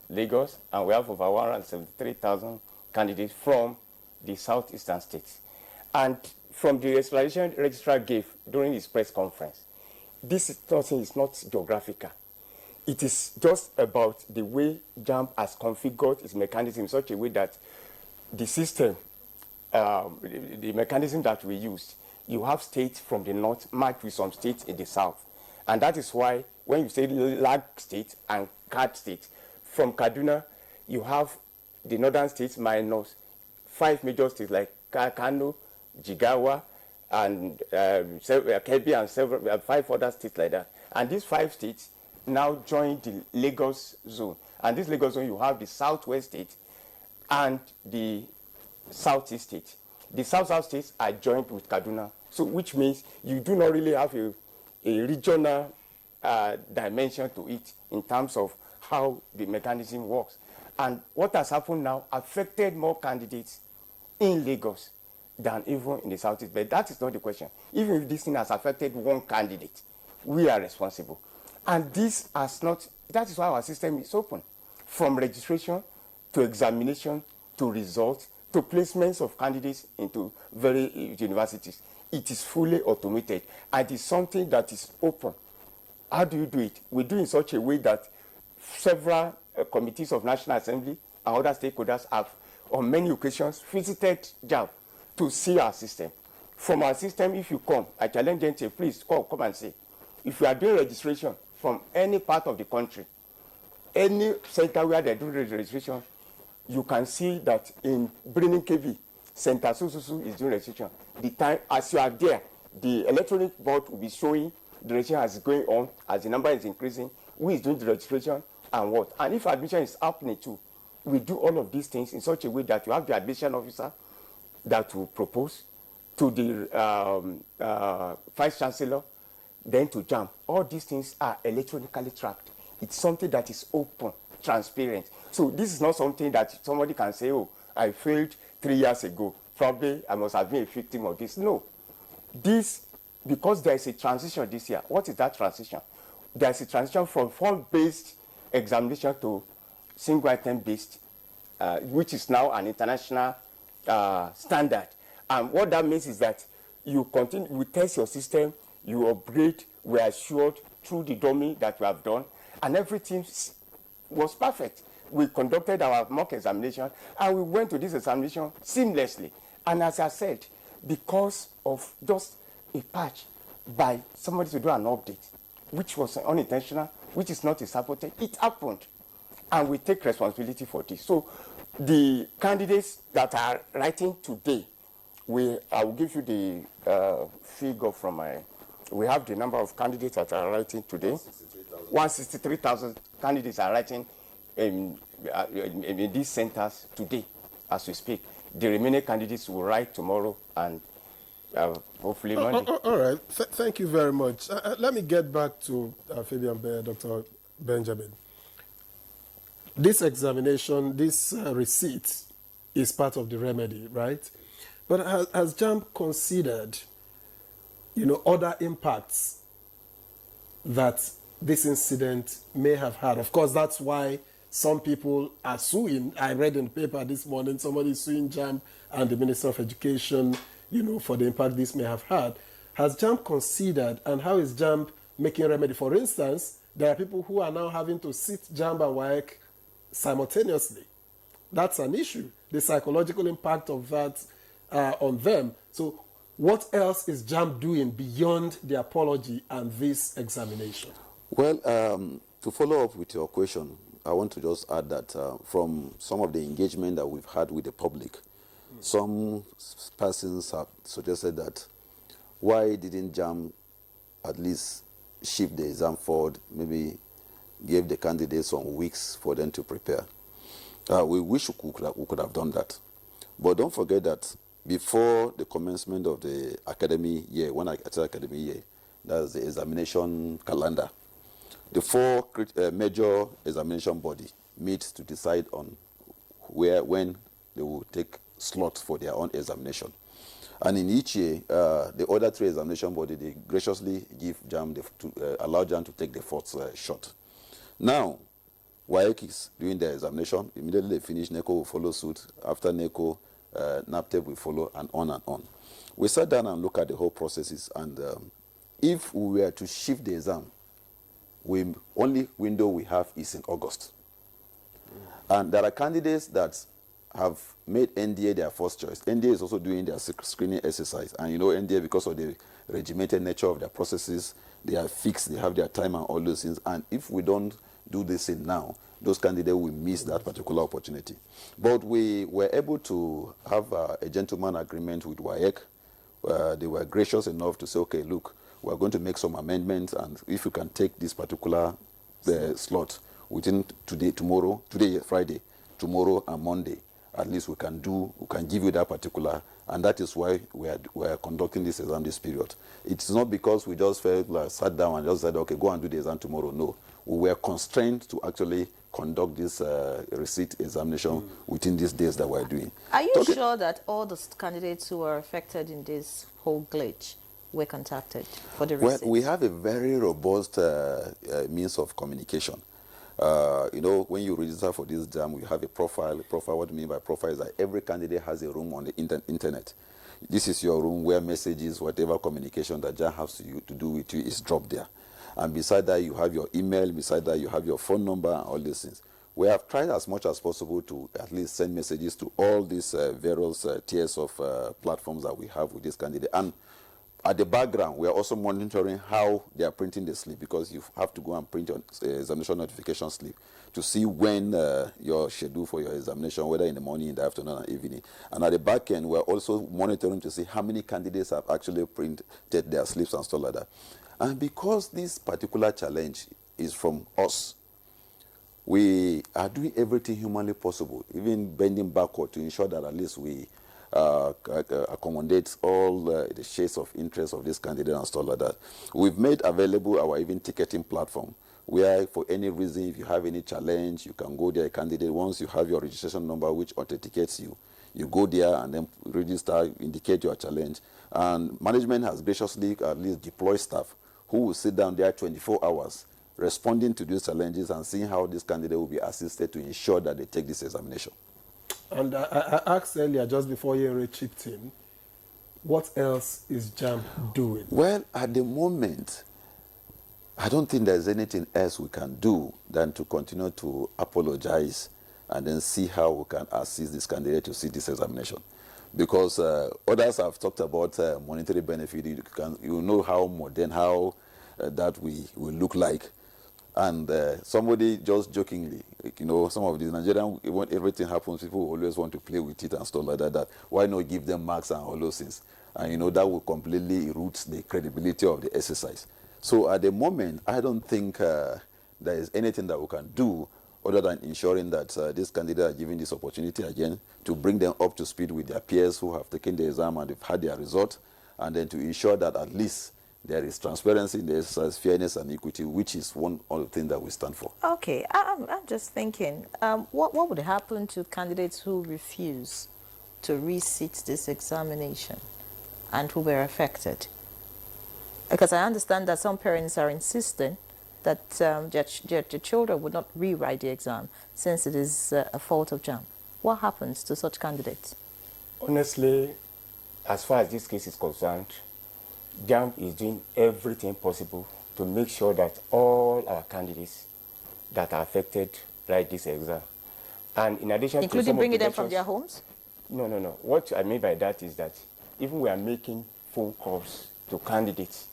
Lagos, and we have over 173,000 candidates from the southeastern states. And from the explanation registrar gave during his press conference, this thing is not geographical. It is just about the way JAMB has configured its mechanism in such a way that the system, the mechanism that we use, you have states from the north matched with some states in the south. And that is why when you say lag state and card state, from Kaduna, you have the northern states minus 5 major states like Kano, Jigawa, and Kebbi, and 5 other states like that. And these 5 states now join the Lagos zone. And this Lagos zone, you have the southwest state and the southeast state. The south states are joined with Kaduna, so which means you do not really have a regional dimension to it in terms of how the mechanism works. And what has happened now affected more candidates in Lagos than even in the southeast. But that is not the question. Even if this thing has affected one candidate, we are responsible. And this has not, that is why our system is open. From registration to examination to results to placements of candidates into various universities. It is fully automated and it is something that is open. How do you do it? We do it in such a way that several committees of National Assembly and other stakeholders have on many occasions visited JAMB to see our system. From our system, if you come, I challenge them to please come and see. If you are doing registration from any part of the country, any center where they do registration, you can see that in Birnin Kebbi, Center Sususu is doing registration. The time, as you are there, the electronic board will be showing the registration as going on, as the number is increasing, who is doing the registration and what. And if admission is happening too, we do all of these things in such a way that you have the admission officer that will propose to the Vice Chancellor, then to JAMB. All these things are electronically tracked. It's something that is open, transparent. So this is not something that somebody can say, oh, I failed 3 years ago. Probably I must have been a victim of this. No. This, because there is a transition this year. What is that transition? There is a transition from form-based examination to single item-based, which is now an international standard. And what that means is that you continue, you test your system, you upgrade, we are assured through the dummy that we have done, and everything was perfect. We conducted our mock examination, and we went to this examination seamlessly. And as I said, because of just a patch by somebody to do an update, which was unintentional, which is not a sabotage, it happened. And we take responsibility for this. So the candidates that are writing today, I will give you the figure from we have the number of candidates that are writing today. 163,000 candidates are writing in these centers today, as we speak. The remaining candidates will write tomorrow and hopefully Monday. All right. Thank you very much. Let me get back to Fabian Dr. Benjamin. This examination, this receipt is part of the remedy, right? But has JAMB considered, other impacts that this incident may have had? Of course, that's why some people are suing. I read in the paper this morning, somebody is suing JAMB and the Minister of Education, for the impact this may have had. Has JAMB considered, and how is JAMB making remedy? For instance, there are people who are now having to sit JAMB and WAEC simultaneously. That's an issue, the psychological impact of that on them. So what else is JAMB doing beyond the apology and this examination? Well, to follow up with your question, I want to just add that from some of the engagement that we've had with the public, some persons have suggested that why didn't JAMB at least shift the exam forward, maybe give the candidates some weeks for them to prepare. We wish we could have done that. But don't forget that before the commencement of the academy year, when I say academy year, that's the examination calendar, the four major examination body meet to decide on when they will take slots for their own examination. And in each year, the other three examination body, they graciously give JAMB, allow JAMB to take the fourth shot. Now, WAEC is doing their examination. Immediately they finish, NECO will follow suit. After NECO, NAPTEP will follow, and on and on. We sat down and looked at the whole processes, and if we were to shift the exam, the only window we have is in August. And there are candidates that have made NDA their first choice. NDA is also doing their screening exercise. And NDA, because of the regimented nature of their processes, they are fixed, they have their time and all those things. And if we don't do this in now, those candidates will miss that particular opportunity. But we were able to have a gentleman agreement with WAEC. They were gracious enough to say, okay, look, we're going to make some amendments, and if you can take this particular slot within today, Friday, tomorrow and Monday, at least we can give you that particular, and that is why we are conducting this exam this period. It's not because we just sat down and just said, okay, go and do the exam tomorrow. No, we were constrained to actually conduct this receipt examination within these days that we're doing. Are you sure that all the candidates who are affected in this whole glitch were contacted for the receipt? Well, we have a very robust means of communication. When you register for this exam, we have a profile. Profile, what I mean by profile is that every candidate has a room on the internet. This is your room where messages, whatever communication that JAMB has to do with you is dropped there. And beside that, you have your email. Beside that, you have your phone number and all these things. We have tried as much as possible to at least send messages to all these various tiers of platforms that we have with this candidate. And at the background, we are also monitoring how they are printing the slip, because you have to go and print your examination notification slip to see when your schedule for your examination, whether in the morning, in the afternoon, or evening. And at the back end, we are also monitoring to see how many candidates have actually printed their slips and stuff like that. And because this particular challenge is from us, we are doing everything humanly possible, even bending backward to ensure that at least we accommodate all the shades of interest of this candidate and stuff like that. We've made available our even ticketing platform, where for any reason, if you have any challenge, you can go there, candidate. Once you have your registration number, which authenticates you, you go there and then register, indicate your challenge. And management has graciously at least deployed staff who will sit down there 24 hours responding to these challenges and seeing how this candidate will be assisted to ensure that they take this examination. And I asked earlier, just before Yenre chipped in, what else is JAMB doing? Well, at the moment, I don't think there's anything else we can do than to continue to apologize and then see how we can assist this candidate to see this examination. Because others have talked about monetary benefit. You know how modern, how that we will look like. And somebody just jokingly, you know, some of these Nigerians, when everything happens, people always want to play with it and stuff like that. Why not give them marks and all those things? And, you know, that will completely root the credibility of the exercise. So at the moment, I don't think there is anything that we can do other than ensuring that these candidates are given this opportunity again to bring them up to speed with their peers who have taken the exam and they've had their result, and then to ensure that at least there is transparency in the exercise, fairness and equity, which is one of the things that we stand for. Okay, I'm just thinking, what would happen to candidates who refuse to resit this examination and who were affected? Because I understand that some parents are insisting that their children would not rewrite the exam since it is a fault of JAMB. What happens to such candidates? Honestly, as far as this case is concerned, JAMB is doing everything possible to make sure that all our candidates that are affected write this exam. And in addition to including bringing them from their homes? No. What I mean by that is that even we are making phone calls to candidates,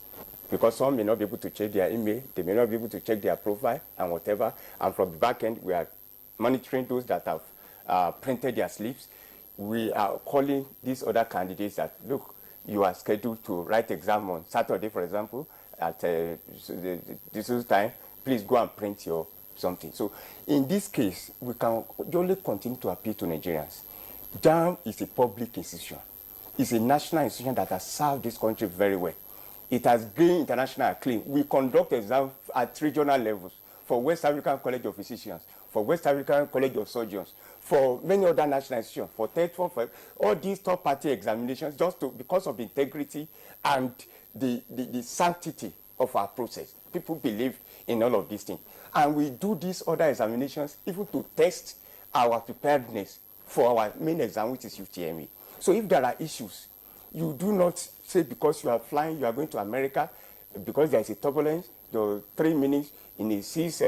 because some may not be able to check their email, they may not be able to check their profile and whatever, and from the back end, we are monitoring those that have printed their slips. We are calling these other candidates that, look, you are scheduled to write exam on Saturday, for example, at this time, please go and print your something. So in this case, we can only continue to appeal to Nigerians. JAMB is a public institution. It's a national institution that has served this country very well. It has gained international acclaim. We conduct exams at regional levels for West African College of Physicians, for West African College of Surgeons, for many other national institutions, for TED4, all these third-party examinations, because of the integrity and the sanctity of our process. People believe in all of these things. And we do these other examinations even to test our preparedness for our main exam, which is UTME. So if there are issues, you do not say because you are flying, you are going to America, because there is a turbulence, the 3 minutes in a 6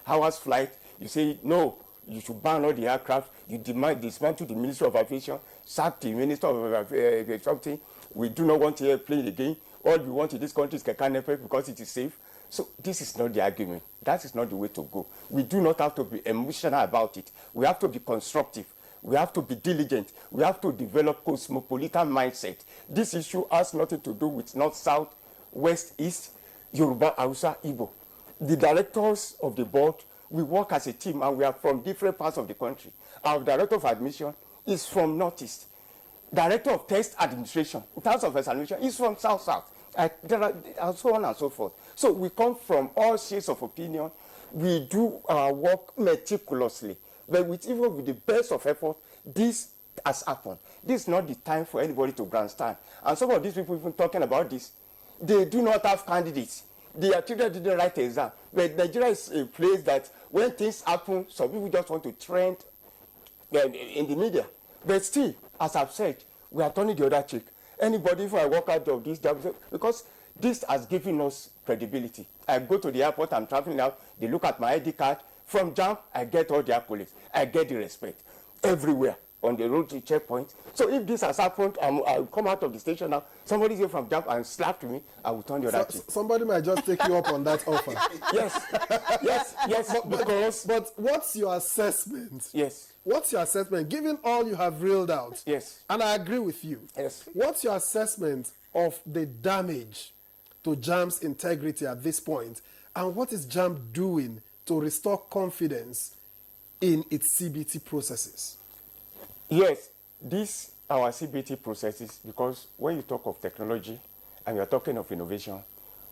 hours flight, you say, no, you should ban all the aircraft, you dismantle the Ministry of Aviation, sack the Minister of something, we do not want to airplane again, all we want in this country is Kekanepe because it is safe. So this is not the argument. That is not the way to go. We do not have to be emotional about it. We have to be constructive. We have to be diligent. We have to develop cosmopolitan mindset. This issue has nothing to do with North, South, West, East, Yoruba, Hausa, Igbo. The directors of the board, we work as a team and we are from different parts of the country. Our director of admission is from Northeast. Director of test administration, in terms of examination, is from South. And so on and so forth. So we come from all shades of opinion. We do our work meticulously. But even with the best of effort, this has happened. This is not the time for anybody to grandstand. And some of these people even talking about this, they do not have candidates. Their children didn't write the exam. But Nigeria is a place that when things happen, some people just want to trend in the media. But still, as I've said, we are turning the other cheek. Anybody, if I walk out of this job, because this has given us credibility. I go to the airport, I'm traveling out, they look at my ID card. From JAMB, I get all the accolades. I get the respect everywhere on the road to checkpoint. So if this has happened, I'll come out of the station now, somebody's here from JAMB and slapped me, I will turn the other cheek. Somebody might just take you up on that offer. Yes, But what's your assessment? Yes. What's your assessment, given all you have reeled out? Yes. And I agree with you. Yes. What's your assessment of the damage to JAMB's integrity at this point? And what is JAMB doing to restore confidence in its CBT processes? Yes, these our CBT processes, because when you talk of technology and you're talking of innovation,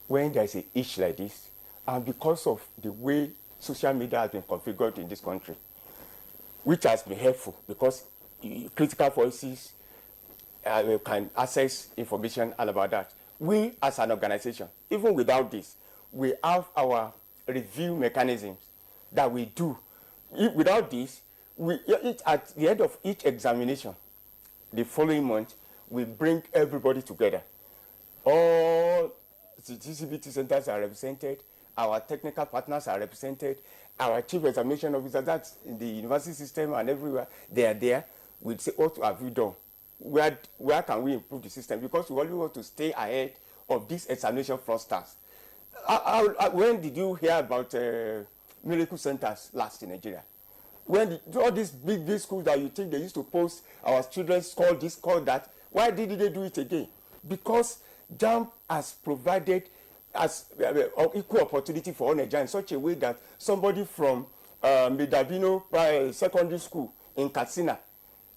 when there's an issue like this, and because of the way social media has been configured in this country, which has been helpful because critical voices can access information all about that. We as an organization, even without this, we have our review mechanisms that we do. Without this, At the end of each examination, the following month, we bring everybody together. All the GCBT centers are represented, our technical partners are represented, our chief examination officer, that's in the university system and everywhere, they are there. We say, what have you done? Where can we improve the system? Because we only want to stay ahead of these examination fraudsters. When did you hear about miracle centers last in Nigeria? When all these big schools that you think they used to post our children score this, score that, why didn't they do it again? Because JAMB has provided as equal opportunity for all Nigerians in such a way that somebody from Medavino secondary school in Katsina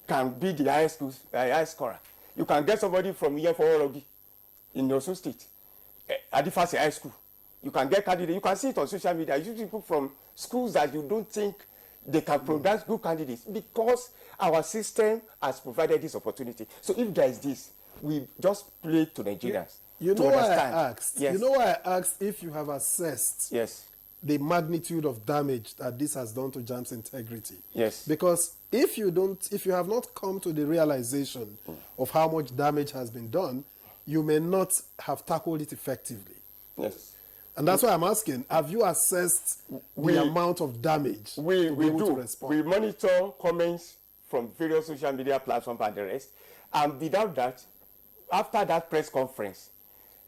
can be the highest scorer. You can get somebody from Iyefo in Osun State, Adifasi High School. You can get candidates. You can see it on social media. You see people from schools that you don't think they can produce good candidates because our system has provided this opportunity. So if there is this, we just play to Nigerians. You know why I asked? Yes. You know why I asked if you have assessed the magnitude of damage that this has done to JAMB's integrity. Yes. Because if you have not come to the realization of how much damage has been done, you may not have tackled it effectively. Yes. And that's why I'm asking, have you assessed the amount of damage we to be able do. to respond? We monitor comments from various social media platforms and the rest. And without that, after that press conference,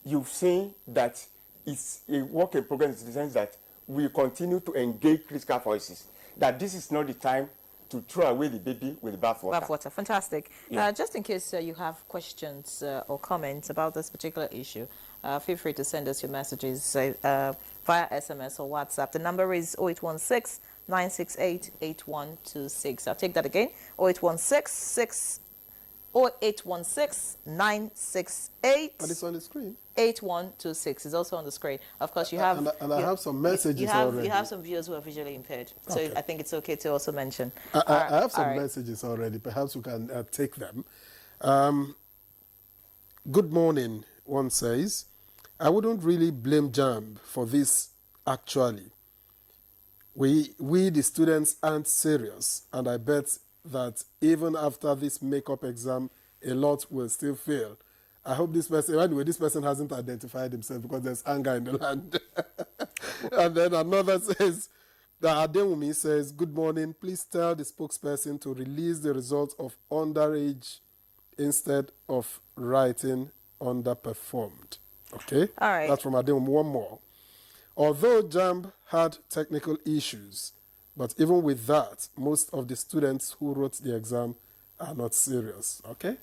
you've seen that it's a work in progress in the sense that we continue to engage critical voices, that this is not the time to throw away the baby with the bathwater. Bathwater, fantastic. Yeah. Just in case you have questions or comments about this particular issue, feel free to send us your messages via SMS or WhatsApp. The number is 0816 968 8126. I'll take that again, 0816 968. But it's on the screen. 8126 is also on the screen. Of course, you have... And I have some messages already. You have some viewers who are visually impaired. So Okay. I think it's okay to also mention. I have some messages already. Perhaps we can take them. Good morning, one says. I wouldn't really blame JAMB for this, actually. We the students aren't serious, and I bet that even after this makeup exam, a lot will still fail. I hope this person, anyway, this person hasn't identified himself because there's anger in the land. And then another says, that Adewumi says, good morning, please tell the spokesperson to release the results of underage instead of writing underperformed. Okay? All right. That's from Adewumi. One more. Although JAMB had technical issues, but even with that, most of the students who wrote the exam are not serious. Okay?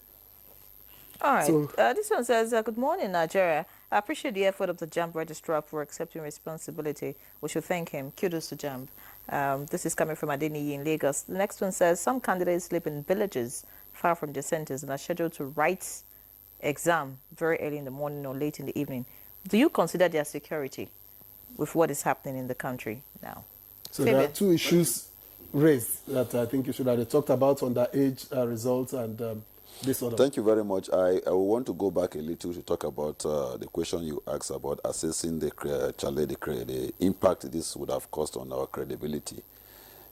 All right. So- This one says, good morning, Nigeria. I appreciate the effort of the JAMB registrar for accepting responsibility. We should thank him. Kudos to JAMB. This is coming from Adeniyi in Lagos. The next one says, some candidates live in villages far from their centers and are scheduled to write exam very early in the morning or late in the evening. Do you consider their security with what is happening in the country now? So there are two issues raised that I think you should have talked about on the age results and this sort of... Thank you very much. I want to go back a little to talk about the question you asked about assessing the impact this would have caused on our credibility.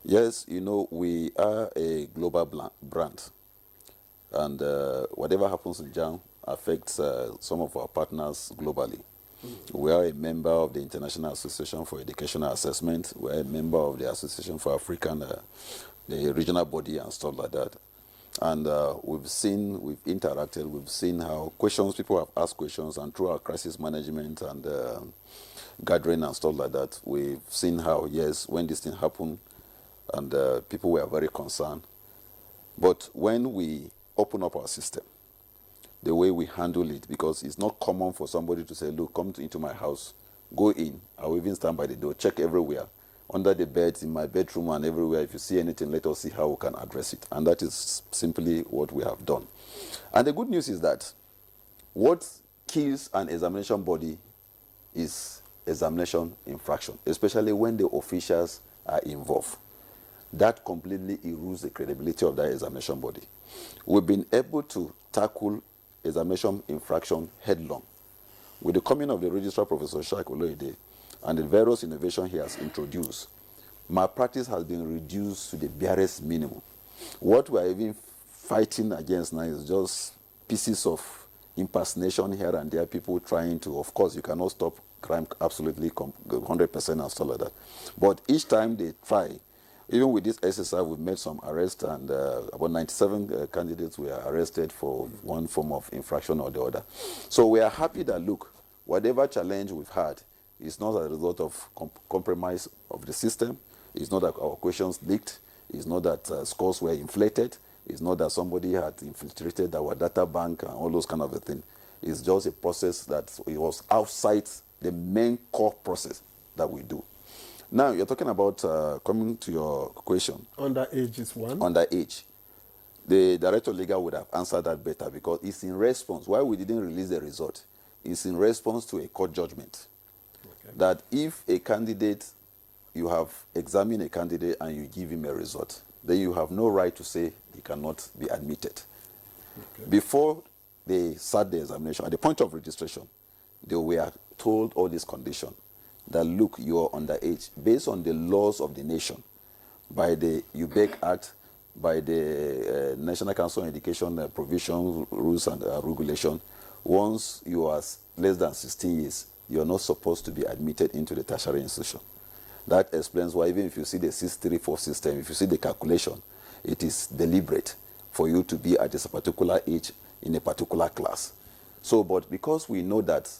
Yes, you know, we are a global brand, and whatever happens in JAMB affects some of our partners globally. We are a member of the International Association for Educational Assessment. We are a member of the Association for African, the regional body and stuff like that. And we've interacted, we've seen how people have asked questions, and through our crisis management and gathering and stuff like that, we've seen how, yes, when this thing happened, and people were very concerned. But when we open up our system, the way we handle it, because it's not common for somebody to say, look, come into my house, go in, I will even stand by the door, check everywhere, under the beds, in my bedroom and everywhere. If you see anything, let us see how we can address it. And that is simply what we have done. And the good news is that what kills an examination body is examination infraction, especially when the officials are involved. That completely erodes the credibility of that examination body. We've been able to tackle examination infraction headlong. With the coming of the registrar, Professor Ishak Oloyede, and the various innovations he has introduced, malpractice has been reduced to the barest minimum. What we are even fighting against now is just pieces of impersonation here and there, people trying to, of course, you cannot stop crime absolutely 100% and stuff like that. But each time they try, even with this exercise, we've made some arrests, and about 97 candidates were arrested for one form of infraction or the other. So we are happy that, look, whatever challenge we've had is not a result of compromise of the system. It's not that our questions leaked. It's not that scores were inflated. It's not that somebody had infiltrated our data bank and all those kind of a thing. It's just a process that it was outside the main core process that we do. Now, you're talking about, coming to your question. Underage is one. Underage. The Director Legal would have answered that better, because it's in response. Why we didn't release the result? It's in response to a court judgment. Okay. That if a candidate, you have examined a candidate and you give him a result, then you have no right to say he cannot be admitted. Okay. Before they start the examination, at the point of registration, they were told all these conditions. That, look, you are underage. Based on the laws of the nation, by the UBEC Act, by the National Council on Education provision, rules and regulation, once you are less than 16 years, you are not supposed to be admitted into the tertiary institution. That explains why, even if you see the 634 system, if you see the calculation, it is deliberate for you to be at this particular age in a particular class. So, but because we know that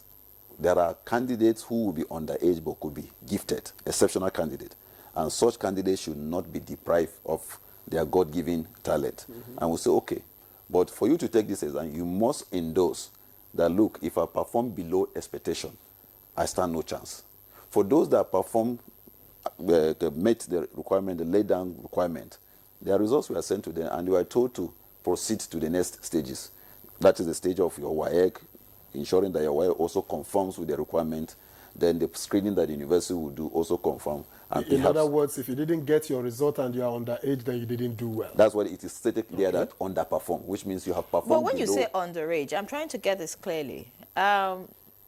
there are candidates who will be underage but could be gifted, exceptional candidate, and such candidates should not be deprived of their God-given talent. And we say, okay, but for you to take this exam, you must endorse that, look, if I perform below expectation, I stand no chance. For those that perform, met the requirement, the laid down requirement, their results were sent to them, and they were told to proceed to the next stages. That is the stage of your WAEC, ensuring that your WAEC also conforms with the requirement. Then the screening that the university will do also confirm. And in other words, if you didn't get your result and you are underage, then you didn't do well. That's what it is stated there, that underperform, which means you have performed. But when you say underage, I'm trying to get this clearly.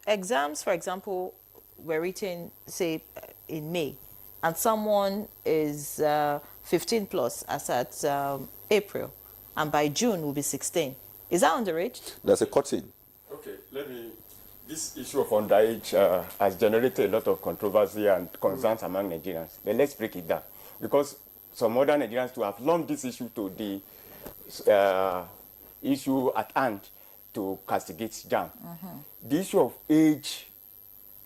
Exams, for example, were written, say, in May, and someone is 15 plus as at April, and by June will be 16. Is that underage? That's a cutting. Okay, this issue of underage has generated a lot of controversy and concerns among Nigerians. But let's break it down, because some other Nigerians too have lumped this issue to the issue at hand to castigate JAMB. The issue of age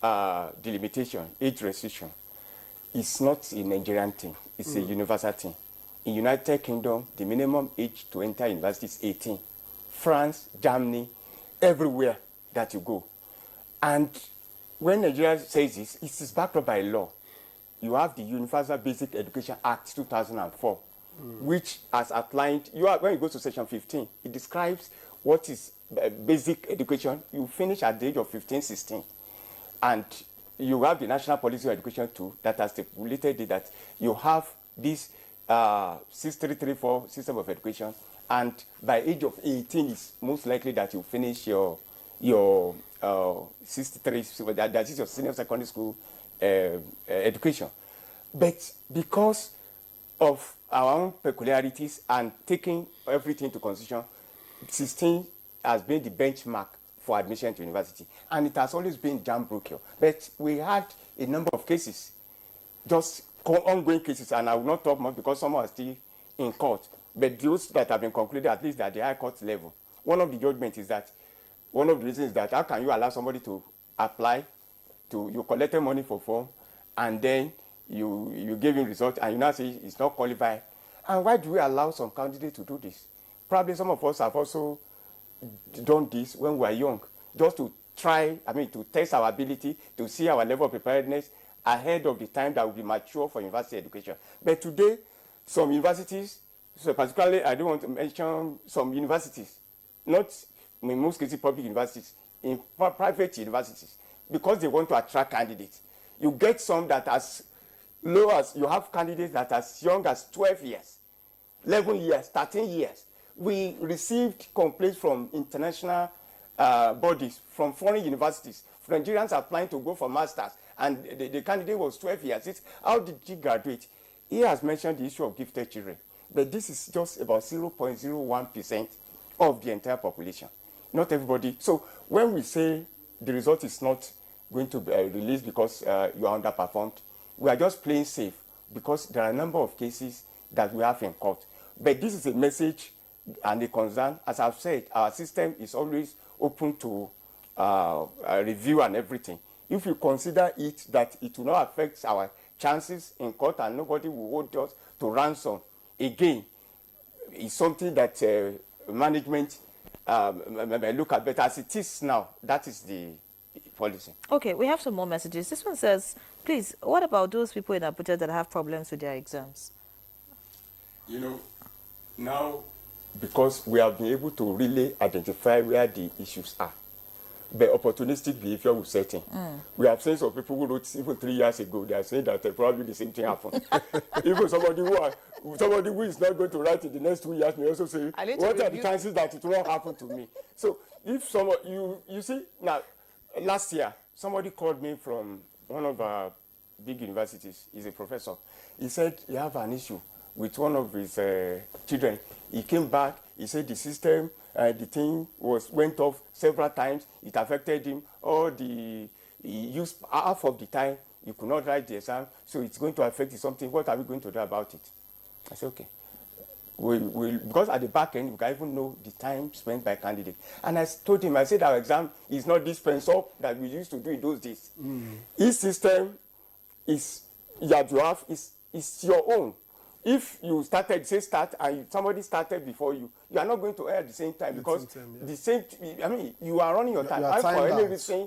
delimitation, age restriction, is not a Nigerian thing. It's a universal thing. In United Kingdom, the minimum age to enter university is 18. France, Germany, everywhere that you go. And when Nigeria says this, it is backed up by law. You have the Universal Basic Education Act 2004, which has outlined, when you go to section 15, it describes what is basic education. You finish at the age of 15, 16. And you have the National Policy of Education too, that has stipulated that you have this 6334 system of education, and by age of 18, it's most likely that you finish your 63, that is your senior secondary school education. But because of our own peculiarities and taking everything into consideration, 16 has been the benchmark for admission to university, and it has always been JAMB broker. But we had a number of cases, just ongoing cases, and I will not talk much because some are still in court. But those that have been concluded, at least at the high court level, one of the judgments is that, one of the reasons is that how can you allow somebody to apply, you collected money for form, and then you give him results, and you now say he's not qualified. And why do we allow some candidates to do this? Probably some of us have also done this when we were young, just to try, to test our ability, to see our level of preparedness ahead of the time that will be mature for university education. But today, some universities, so particularly I don't want to mention some universities, not in most cases public universities, in private universities, because they want to attract candidates. You get some that as low as, you have candidates that as young as 12 years, 11 years, 13 years. We received complaints from international bodies, from foreign universities, Nigerians applying to go for masters, and the candidate was 12 years. How did he graduate? he has mentioned the issue of gifted children, but this is just about 0.01% of the entire population. Not everybody. So when we say the result is not going to be released because you are underperformed, we are just playing safe because there are a number of cases that we have in court. But this is a message and a concern. As I've said, our system is always open to review and everything. If you consider it that it will not affect our chances in court and nobody will hold us to ransom, again, it's something that management may look at. But as it is now, that is the policy. Okay, we have some more messages. This one says, please, what about those people in Abuja that have problems with their exams? You know, now, because we have been able to really identify where the issues are, the opportunistic behavior will set in. We have seen some people who wrote even 3 years ago, they are saying that probably the same thing happened. Even somebody who is not going to write in the next 2 years may also say, what are the chances that it will not happen to me? So if someone, you see, now, last year, somebody called me from one of our big universities. He's a professor. He said he have an issue with one of his children. He came back, he said the system, the thing went off several times. It affected him. He used half of the time. He could not write the exam, so it's going to affect something. What are we going to do about it? I said, okay. Because at the back end, we can even know the time spent by candidate. And I told him, I said our exam is not this pencil that we used to do in those days. Each system is that you have is your own. If you started, say start, and somebody started before you, you are not going to air at the same time because the same. I mean, you are running your time. For any reason,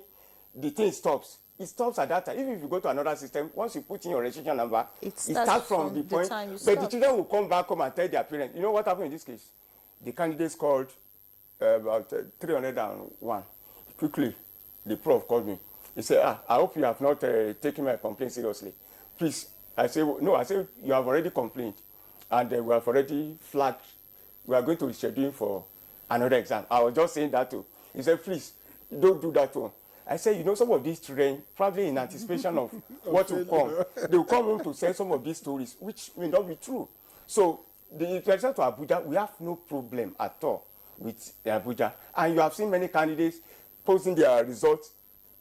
the thing stops. It stops at that time. Even if you go to another system, once you put in your registration number, it starts from the point. But the children will come back home and tell their parents. You know what happened in this case? The candidates called about 301. Quickly, the prof called me. He said, I hope you have not taken my complaint seriously. Please. I said, no, I said, you have already complained. And we have already flagged. We are going to reschedule for another exam. I was just saying that too. He said, please, don't do that one. I said, you know, some of these children, probably in anticipation of what will come, they will come home to say some of these stories, which may not be true. So, in relation to Abuja, we have no problem at all with Abuja. And you have seen many candidates posting their results,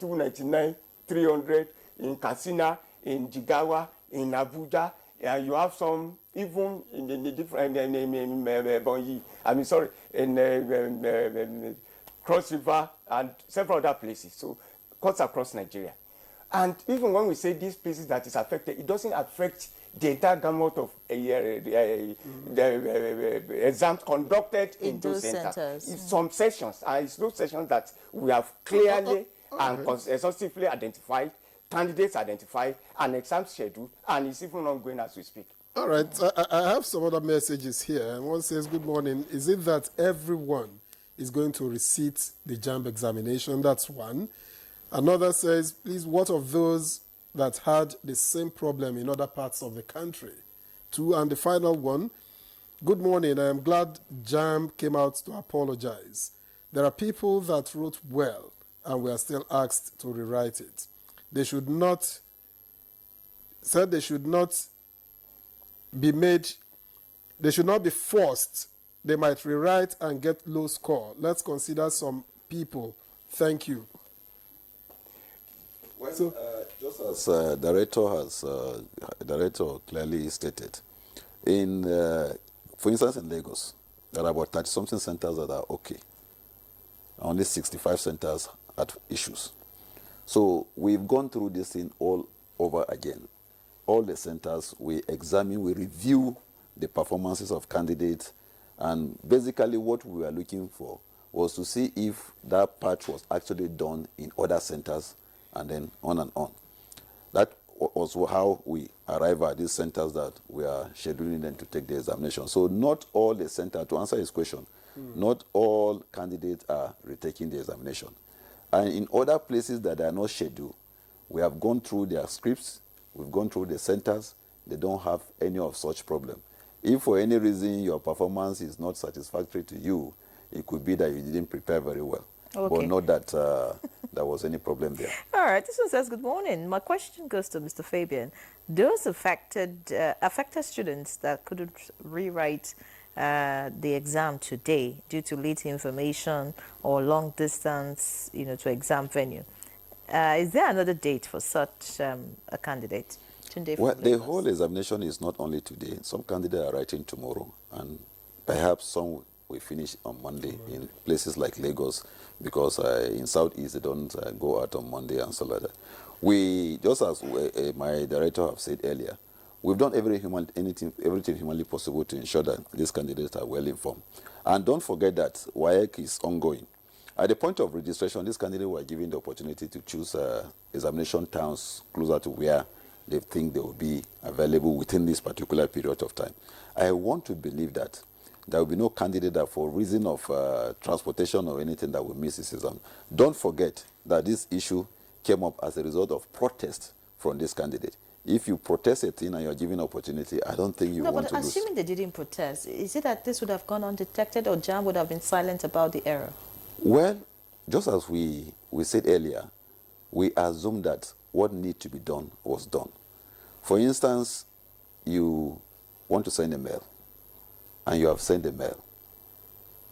299, 300, in Katsina, in Jigawa, in Abuja. You have some even in the different, in Cross River and several other places. So, cuts across Nigeria. And even when we say these places that is affected, it doesn't affect the entire gamut of exams conducted in those centers. It's some sessions, and it's those sessions that we have clearly and exhaustively identified, candidates identified, an exam schedule, and it's even ongoing as we speak. All right, I have some other messages here. And one says, good morning. Is it that everyone is going to resit the JAMB examination? That's one. Another says, please, what of those that had the same problem in other parts of the country? Two, and the final one, good morning. I am glad JAMB came out to apologize. There are people that wrote well and were still they should not be forced. They might rewrite and get low score. Let's consider some people. Thank you. Well, so, just as director clearly stated, for instance, in Lagos, there are about 30-something centers that are okay. Only 65 centers had issues. So we've gone through this thing all over again. All the centers, we examine, we review the performances of candidates, and basically what we were looking for was to see if that part was actually done in other centers, and then on and on. That was how we arrive at these centers that we are scheduling them to take the examination. So not all the centers, to answer his question, not all candidates are retaking the examination. And in other places that are not scheduled, we have gone through their scripts, we've gone through the centers, they don't have any of such problem. If for any reason your performance is not satisfactory to you, it could be that you didn't prepare very well. Okay. But not that there was any problem there. All right, this one says, good morning. My question goes to Mr. Fabian. Those affected students that couldn't rewrite the exam today due to late information or long distance, to exam venue, is there another date for such a candidate? Well, the whole examination is not only today. Some candidates are writing tomorrow, and perhaps some will finish on Monday in places like Lagos, because in Southeast they don't go out on Monday and so like that. We, just as my director have said earlier, we've done everything humanly possible to ensure that these candidates are well informed. And don't forget that WAEC is ongoing. At the point of registration, these candidates were given the opportunity to choose examination towns closer to where they think they will be available within this particular period of time. I want to believe that there will be no candidate that for reason of transportation or anything that will miss this exam. Don't forget that this issue came up as a result of protest from this candidate. If you protest a thing and you're given opportunity, I don't think you want to lose. No, but assuming they didn't protest, is it that this would have gone undetected or JAMB would have been silent about the error? Well, just as we said earlier, we assume that what needs to be done was done. For instance, you want to send a mail, and you have sent a mail.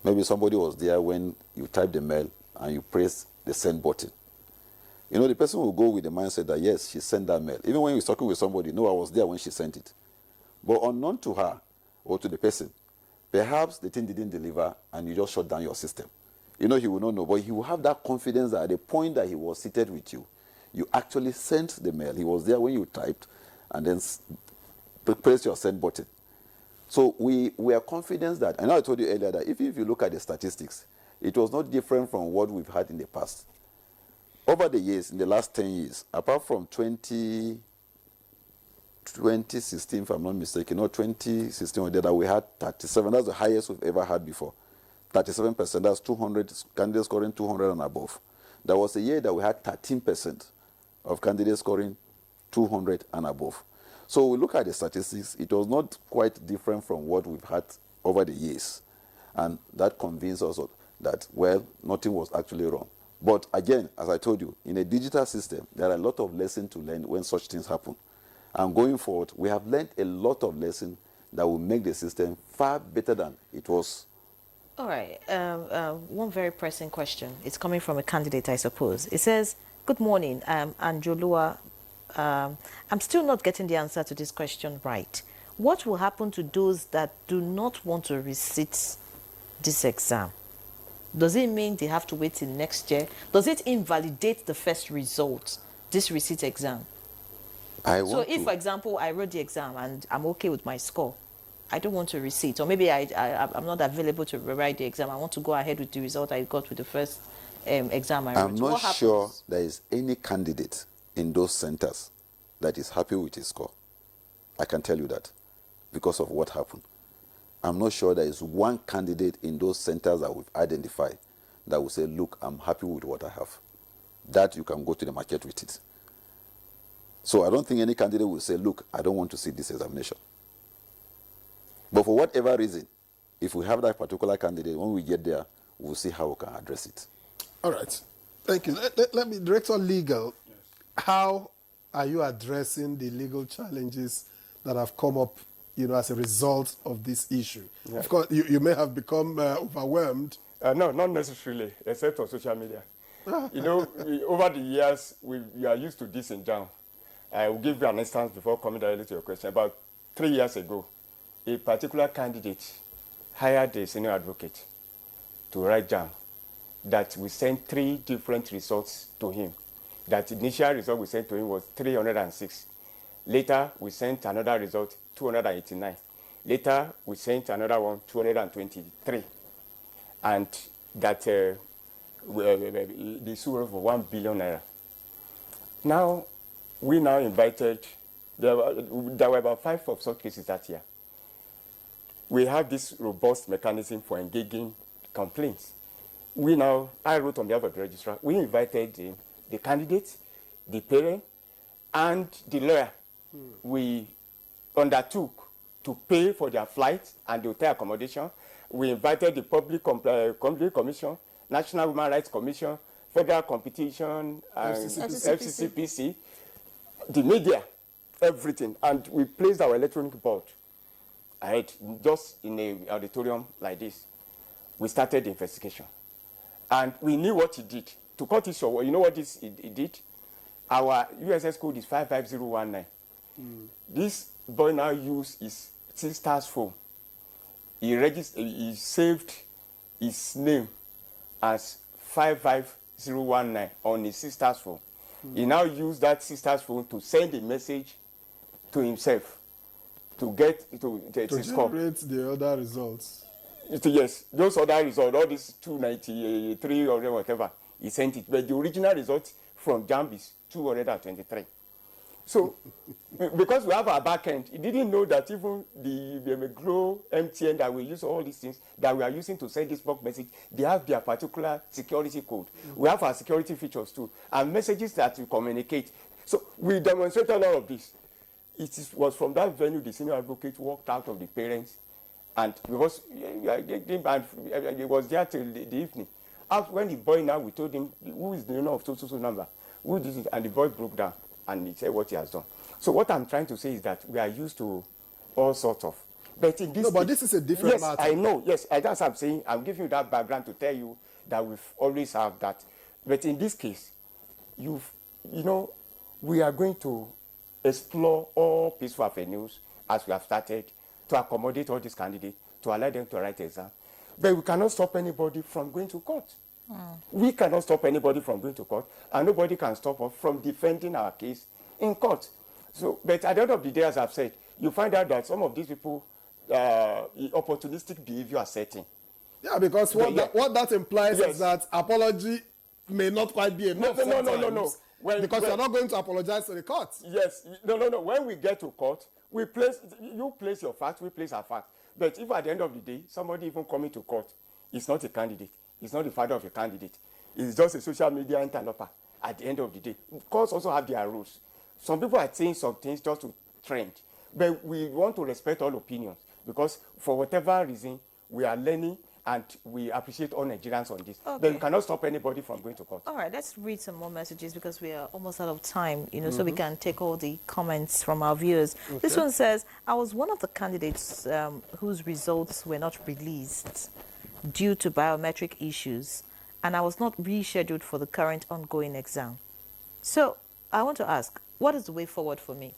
Maybe somebody was there when you typed the mail and you press the send button. The person will go with the mindset that, yes, she sent that mail. Even when you're talking with somebody, no, I was there when she sent it. But unknown to her or to the person, perhaps the thing didn't deliver and you just shut down your system. He will not know, but he will have that confidence that at the point that he was seated with you, you actually sent the mail. He was there when you typed and then press your send button. So we are confident that, I know I told you earlier that if you look at the statistics, it was not different from what we've had in the past. Over the years, in the last 10 years, apart from 2016, if I'm not mistaken, 2016 that we had 37, that's the highest we've ever had before. 37%, that's 200 candidates scoring 200 and above. There was a year that we had 13% of candidates scoring 200 and above. So we look at the statistics, it was not quite different from what we've had over the years. And that convinced us that, well, nothing was actually wrong. But again, as I told you, in a digital system, there are a lot of lessons to learn when such things happen. And going forward, we have learned a lot of lessons that will make the system far better than it was. All right. One very pressing question. It's coming from a candidate, I suppose. It says, good morning, Anjolua. I'm still not getting the answer to this question right. What will happen to those that do not want to resit this exam? Does it mean they have to wait till next year? Does it invalidate the first result, this resit exam? So if, for example, I wrote the exam and I'm okay with my score, I don't want to resit, or maybe I'm not available to rewrite the exam, I want to go ahead with the result I got with the first exam I wrote. I'm not sure there is any candidate in those centers that is happy with his score. I can tell you that because of what happened. I'm not sure there is one candidate in those centers that we've identified that will say, look, I'm happy with what I have. That you can go to the market with it. So I don't think any candidate will say, look, I don't want to see this examination. But for whatever reason, if we have that particular candidate, when we get there, we'll see how we can address it. All right. Thank you. Let me, Director Legal, yes. How are you addressing the legal challenges that have come up, as a result of this issue? Yeah. Of course, you may have become overwhelmed. No, not necessarily, except on social media. Over the years, we are used to this in JAM. I will give you an instance before coming directly to your question. About 3 years ago, a particular candidate hired a senior advocate to write JAM that we sent 3 different results to him. That initial result we sent to him was 306. Later, we sent another result, 289. Later, we sent another one, 223. And that the sue for 1 billion naira. Now, we invited, there were about 5 of such cases that year. We have this robust mechanism for engaging complaints. I wrote on behalf of the registrar, we invited the candidate, the parent, and the lawyer. We undertook to pay for their flights and the hotel accommodation. We invited the Public Complaint Commission, National Human Rights Commission, Federal Competition and FCCPC. FCCPC, the media, everything. And we placed our electronic board ahead, just in an auditorium like this. We started the investigation. And we knew what he did. To cut it short, you know what he did? Our USS code is 55019. This boy now used his sister's phone. He saved his name as 55019 on his sister's phone. He now used that sister's phone to send a message to himself to get to generate the other results. Yes, those other results, all these 293 or whatever, he sent it. But the original result from JAMB is 223. So, because we have our back end, he didn't know that even the Glow, MTN that we use, all these things that we are using to send this bulk message, they have their particular security code. We have our security features too, and messages that we communicate. So, we demonstrated all of this. Was from that venue the senior advocate walked out of the parents, and because he was there till the evening. After when the boy now, we told him, who is the owner of so number? Who did it? And the boy broke down. And he said what he has done. So what I'm trying to say is that we are used to all sorts of. But in this No, but this is a different matter. I know. Yes, that's what I'm saying. I'm giving you that background to tell you that we've always have that. But in this case, we are going to explore all peaceful avenues as we have started to accommodate all these candidates, to allow them to write exam. But we cannot stop anybody from going to court. We cannot stop anybody from going to court, and nobody can stop us from defending our case in court. So, but at the end of the day, as I've said, you find out that some of these people, opportunistic behavior are setting. Yeah, because what that implies is that apology may not quite be enough. No. Because you're not going to apologize to the court. Yes, no. When we get to court, you place your facts, we place our facts. But if at the end of the day, somebody even coming to court is not a candidate, it's not the father of a candidate, it's just a social media interloper at the end of the day. Courts also have their rules. Some people are saying some things just to trend, but we want to respect all opinions because for whatever reason, we are learning and we appreciate all Nigerians on this. Okay. But we cannot stop anybody from going to court. All right, let's read some more messages because we are almost out of time, so we can take all the comments from our viewers. Okay. This one says, I was one of the candidates whose results were not released due to biometric issues, and I was not rescheduled for the current ongoing exam. So I want to ask, what is the way forward for me?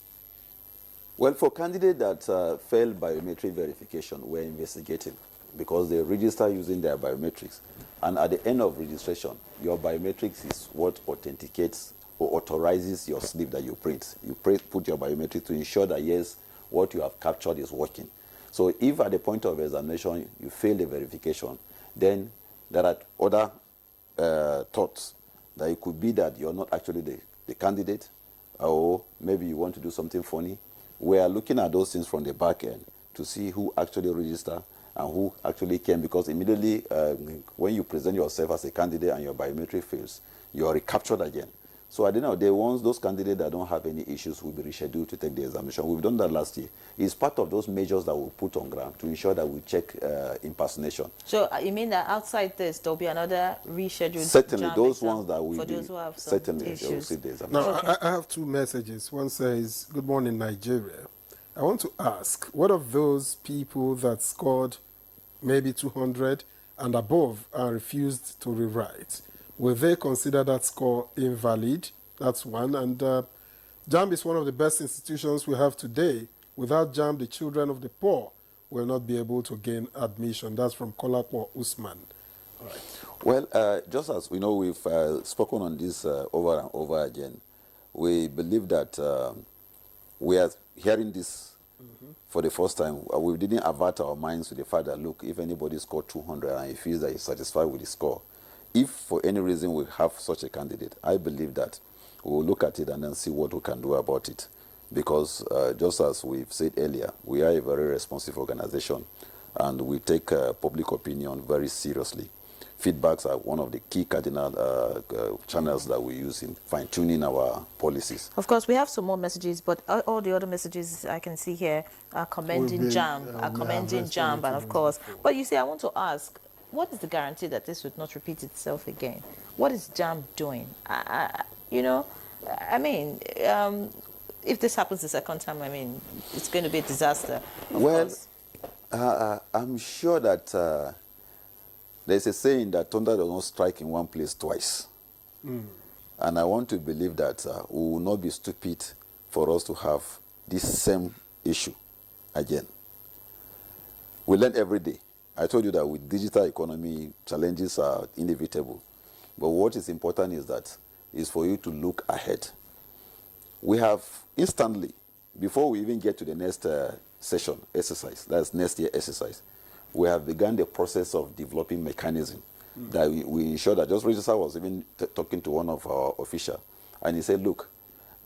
Well, for candidates that failed biometric verification, we're investigating because they register using their biometrics. And at the end of registration, your biometrics is what authenticates or authorizes your slip that you print. You put your biometrics to ensure that, yes, what you have captured is working. So if at the point of examination you fail the verification, then there are other thoughts that it could be that you're not actually the candidate, or maybe you want to do something funny. We are looking at those things from the back end to see who actually registered and who actually came, because immediately when you present yourself as a candidate and your biometric fails, you are recaptured again. So at the end of the day, once those candidates that don't have any issues will be rescheduled to take the examination. We've done that last year. It's part of those measures that we'll put on ground to ensure that we check impersonation. So you mean that outside this, there'll be another rescheduled certainly, those ones that will for be, those who have some certainly issues. they will see the examination. Now, okay. I have two messages. One says, good morning, Nigeria. I want to ask, what of those people that scored maybe 200 and above and refused to rewrite? Will they consider that score invalid? That's one. And JAMB is one of the best institutions we have today. Without JAMB, the children of the poor will not be able to gain admission. That's from Kolakwa Usman. All right. Well, just as we know, we've spoken on this over and over again. We believe that we are hearing this for the first time. We didn't avert our minds to the fact that, look, if anybody scored 200 and he feels that he's satisfied with the score, if for any reason we have such a candidate, I believe that we'll look at it and then see what we can do about it. Because just as we've said earlier, we are a very responsive organization and we take public opinion very seriously. Feedbacks are one of the key cardinal channels that we use in fine-tuning our policies. Of course, we have some more messages, but all the other messages I can see here are commending JAMB, and of course. But you see, I want to ask, what is the guarantee that this would not repeat itself again? What is JAMB doing? If this happens the second time, it's going to be a disaster, of course. I'm sure that there's a saying that thunder does not strike in one place twice. And I want to believe that we will not be stupid for us to have this same issue again. We learn every day. I told you that with digital economy, challenges are inevitable. But what is important is for you to look ahead. We have instantly, before we even get to the next session exercise, that's next year exercise, we have begun the process of developing mechanism that we ensure that. Just Registrar was even talking to one of our officials, and he said, look,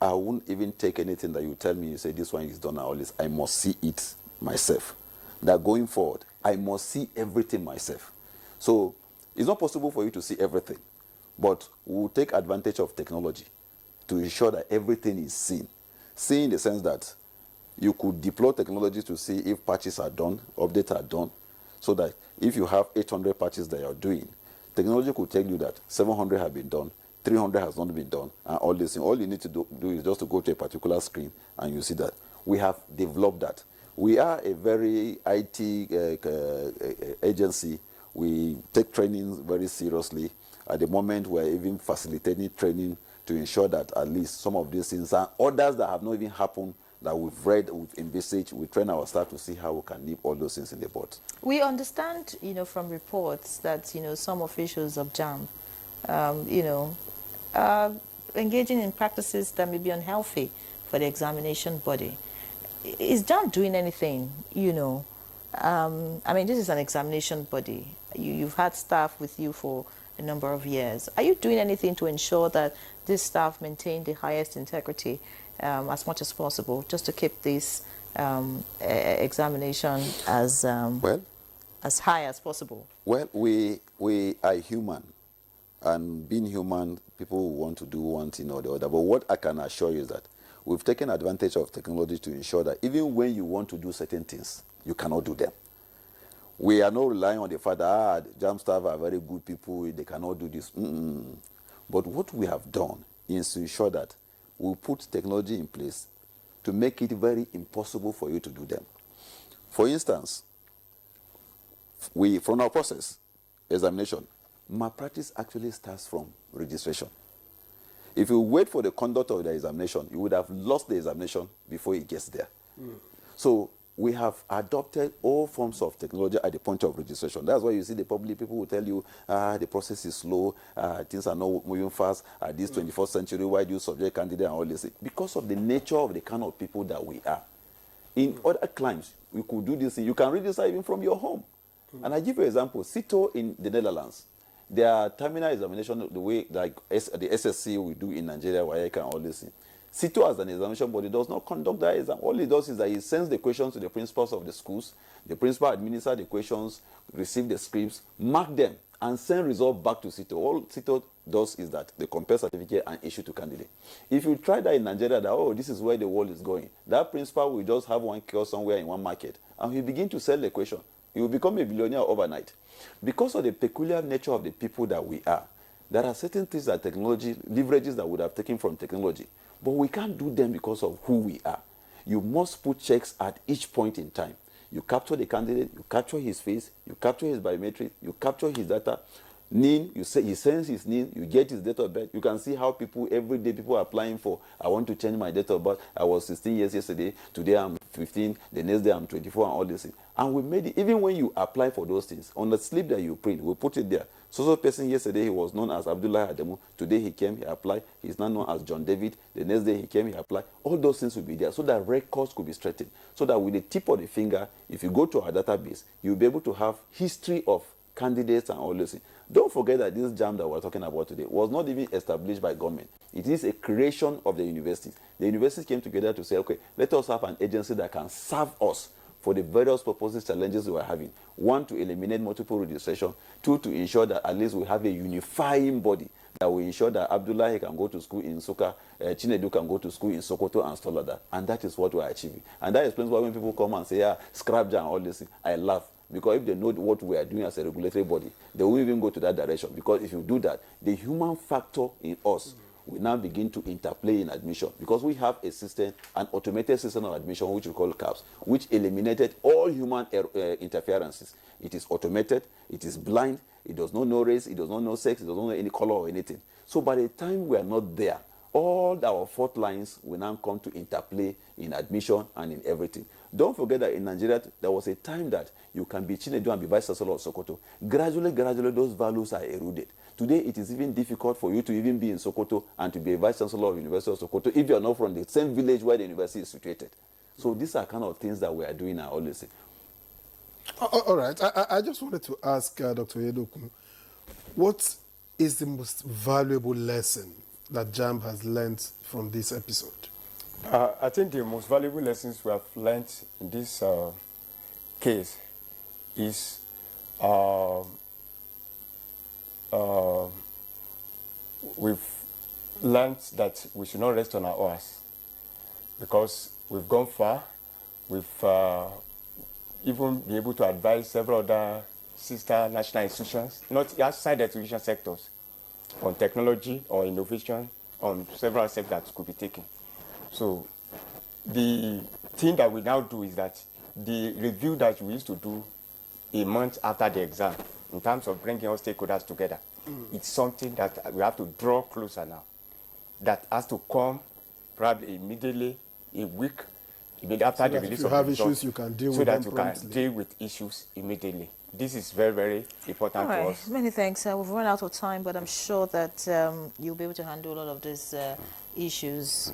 I won't even take anything that you tell me, you say this one is done and all this. I must see it myself. That going forward, I must see everything myself. So it's not possible for you to see everything, but we'll take advantage of technology to ensure that everything is seen. Seen in the sense that you could deploy technology to see if patches are done, updates are done, so that if you have 800 patches that you're doing, technology could tell you that 700 have been done, 300 has not been done, and all this. All you need to do is just to go to a particular screen, and you see that. We have developed that. We are a very IT agency. We take training very seriously. At the moment, we're even facilitating training to ensure that at least some of these things and others that have not even happened, that we've read, we've envisaged, we train our staff to see how we can nip all those things in the bud. We understand, from reports that, some officials of JAMB, are engaging in practices that may be unhealthy for the examination body. Is JAMB doing anything, this is an examination body. You've had staff with you for a number of years. Are you doing anything to ensure that this staff maintain the highest integrity as much as possible, just to keep this examination as high as possible? Well, we are human, and being human, people want to do one thing or the other. But what I can assure you is that we've taken advantage of technology to ensure that even when you want to do certain things, you cannot do them. We are not relying on the fact that JAMB staff are very good people, they cannot do this. But what we have done is to ensure that we put technology in place to make it very impossible for you to do them. For instance, from our process, examination, malpractice actually starts from registration. If you wait for the conduct of the examination, you would have lost the examination before it gets there. So we have adopted all forms of technology at the point of registration. That's why you see the public people will tell you, the process is slow, things are not moving fast, this 21st century, why do you subject candidate and all this? Because of the nature of the kind of people that we are. In other climes, we could do this. You can register even from your home. And I give you an example. CITO in the Netherlands, their terminal examination, the way like the SSC we do in Nigeria, WAEC and all this. CITO as an examination body does not conduct that exam. All it does is that it sends the questions to the principals of the schools. The principal administers the questions, receive the scripts, mark them, and send results back to CITO. All CITO does is that they compare certificate and issue to candidate. If you try that in Nigeria, that, this is where the world is going, that principal will just have one kiosk somewhere in one market, and he begin to sell the question. He will become a billionaire overnight. Because of the peculiar nature of the people that we are, there are certain things that technology, leverages that would have taken from technology, but we can't do them because of who we are. You must put checks at each point in time. You capture the candidate, you capture his face, you capture his biometric, you capture his data. NIN, you say he sends his NIN, you get his date of birth. You can see how people, every day people are applying for, I want to change my date of birth. I was 16 years yesterday, today I'm 15, the next day I'm 24 and all this thing. And we made it, even when you apply for those things, on the slip that you print, we put it there. So person yesterday, he was known as Abdullah Ademu. Today he came, he applied. He's now known as John David. The next day he came, he applied. All those things will be there so that records could be straightened. So that with the tip of the finger, if you go to our database, you'll be able to have history of candidates and all those things. Don't forget that this JAMB that we're talking about today was not even established by government. It is a creation of the universities. The universities came together to say, okay, let us have an agency that can serve us for the various purposes, challenges we are having. One, to eliminate multiple registration. Two, to ensure that at least we have a unifying body that will ensure that Abdullah can go to school in Soka, Chinedu can go to school in Sokoto and stuff like that. And that is what we are achieving. And that explains why when people come and say, scrap JAMB and all this, I laugh. Because if they know what we are doing as a regulatory body, they won't even go to that direction. Because if you do that, the human factor in us will now begin to interplay in admission. Because we have a system, an automated system of admission, which we call CAPS, which eliminated all human interferences. It is automated, it is blind, it does not know race, it does not know sex, it does not know any color or anything. So by the time we are not there, all our fault lines will now come to interplay in admission and in everything. Don't forget that in Nigeria, there was a time that you can be Chinedu and be Vice Chancellor of Sokoto. Gradually, those values are eroded. Today, it is even difficult for you to even be in Sokoto and to be a Vice Chancellor of University of Sokoto if you are not from the same village where the university is situated. So these are kind of things that we are doing now, always. All right. I just wanted to ask Dr. Yedokun, what is the most valuable lesson that JAMB has learned from this episode? I think the most valuable lessons we have learned in this case is we've learned that we should not rest on our oars because we've gone far. We've even been able to advise several other sister national institutions, not outside the education sectors, on technology or innovation, on several steps that could be taken. So the thing that we now do is that the review that we used to do a month after the exam, in terms of bringing all stakeholders together, it's something that we have to draw closer now. That has to come probably immediately, a week after the release of the results, issues, you can deal with them promptly. So that you can deal with issues immediately. This is very, very important to us. Many thanks. We've run out of time, but I'm sure that you'll be able to handle all of these issues.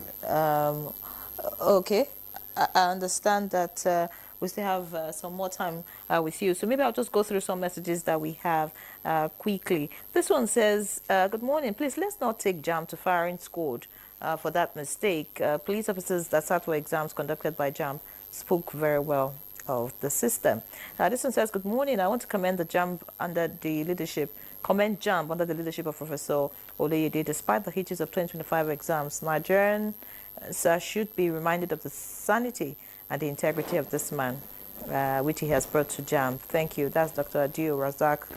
Okay, I understand that we still have some more time with you. So maybe I'll just go through some messages that we have quickly. This one says, good morning. Please, let's not take JAMB to firing squad for that mistake. Police officers that sat for exams conducted by JAMB spoke very well of the system. This one says, good morning. I want to commend the JAMB under the leadership, of Professor Oluyede. Despite the hitches of 2025 exams, Nigerians should be reminded of the sanity and the integrity of this man, which he has brought to JAMB. Thank you. That's Dr. Adio Razak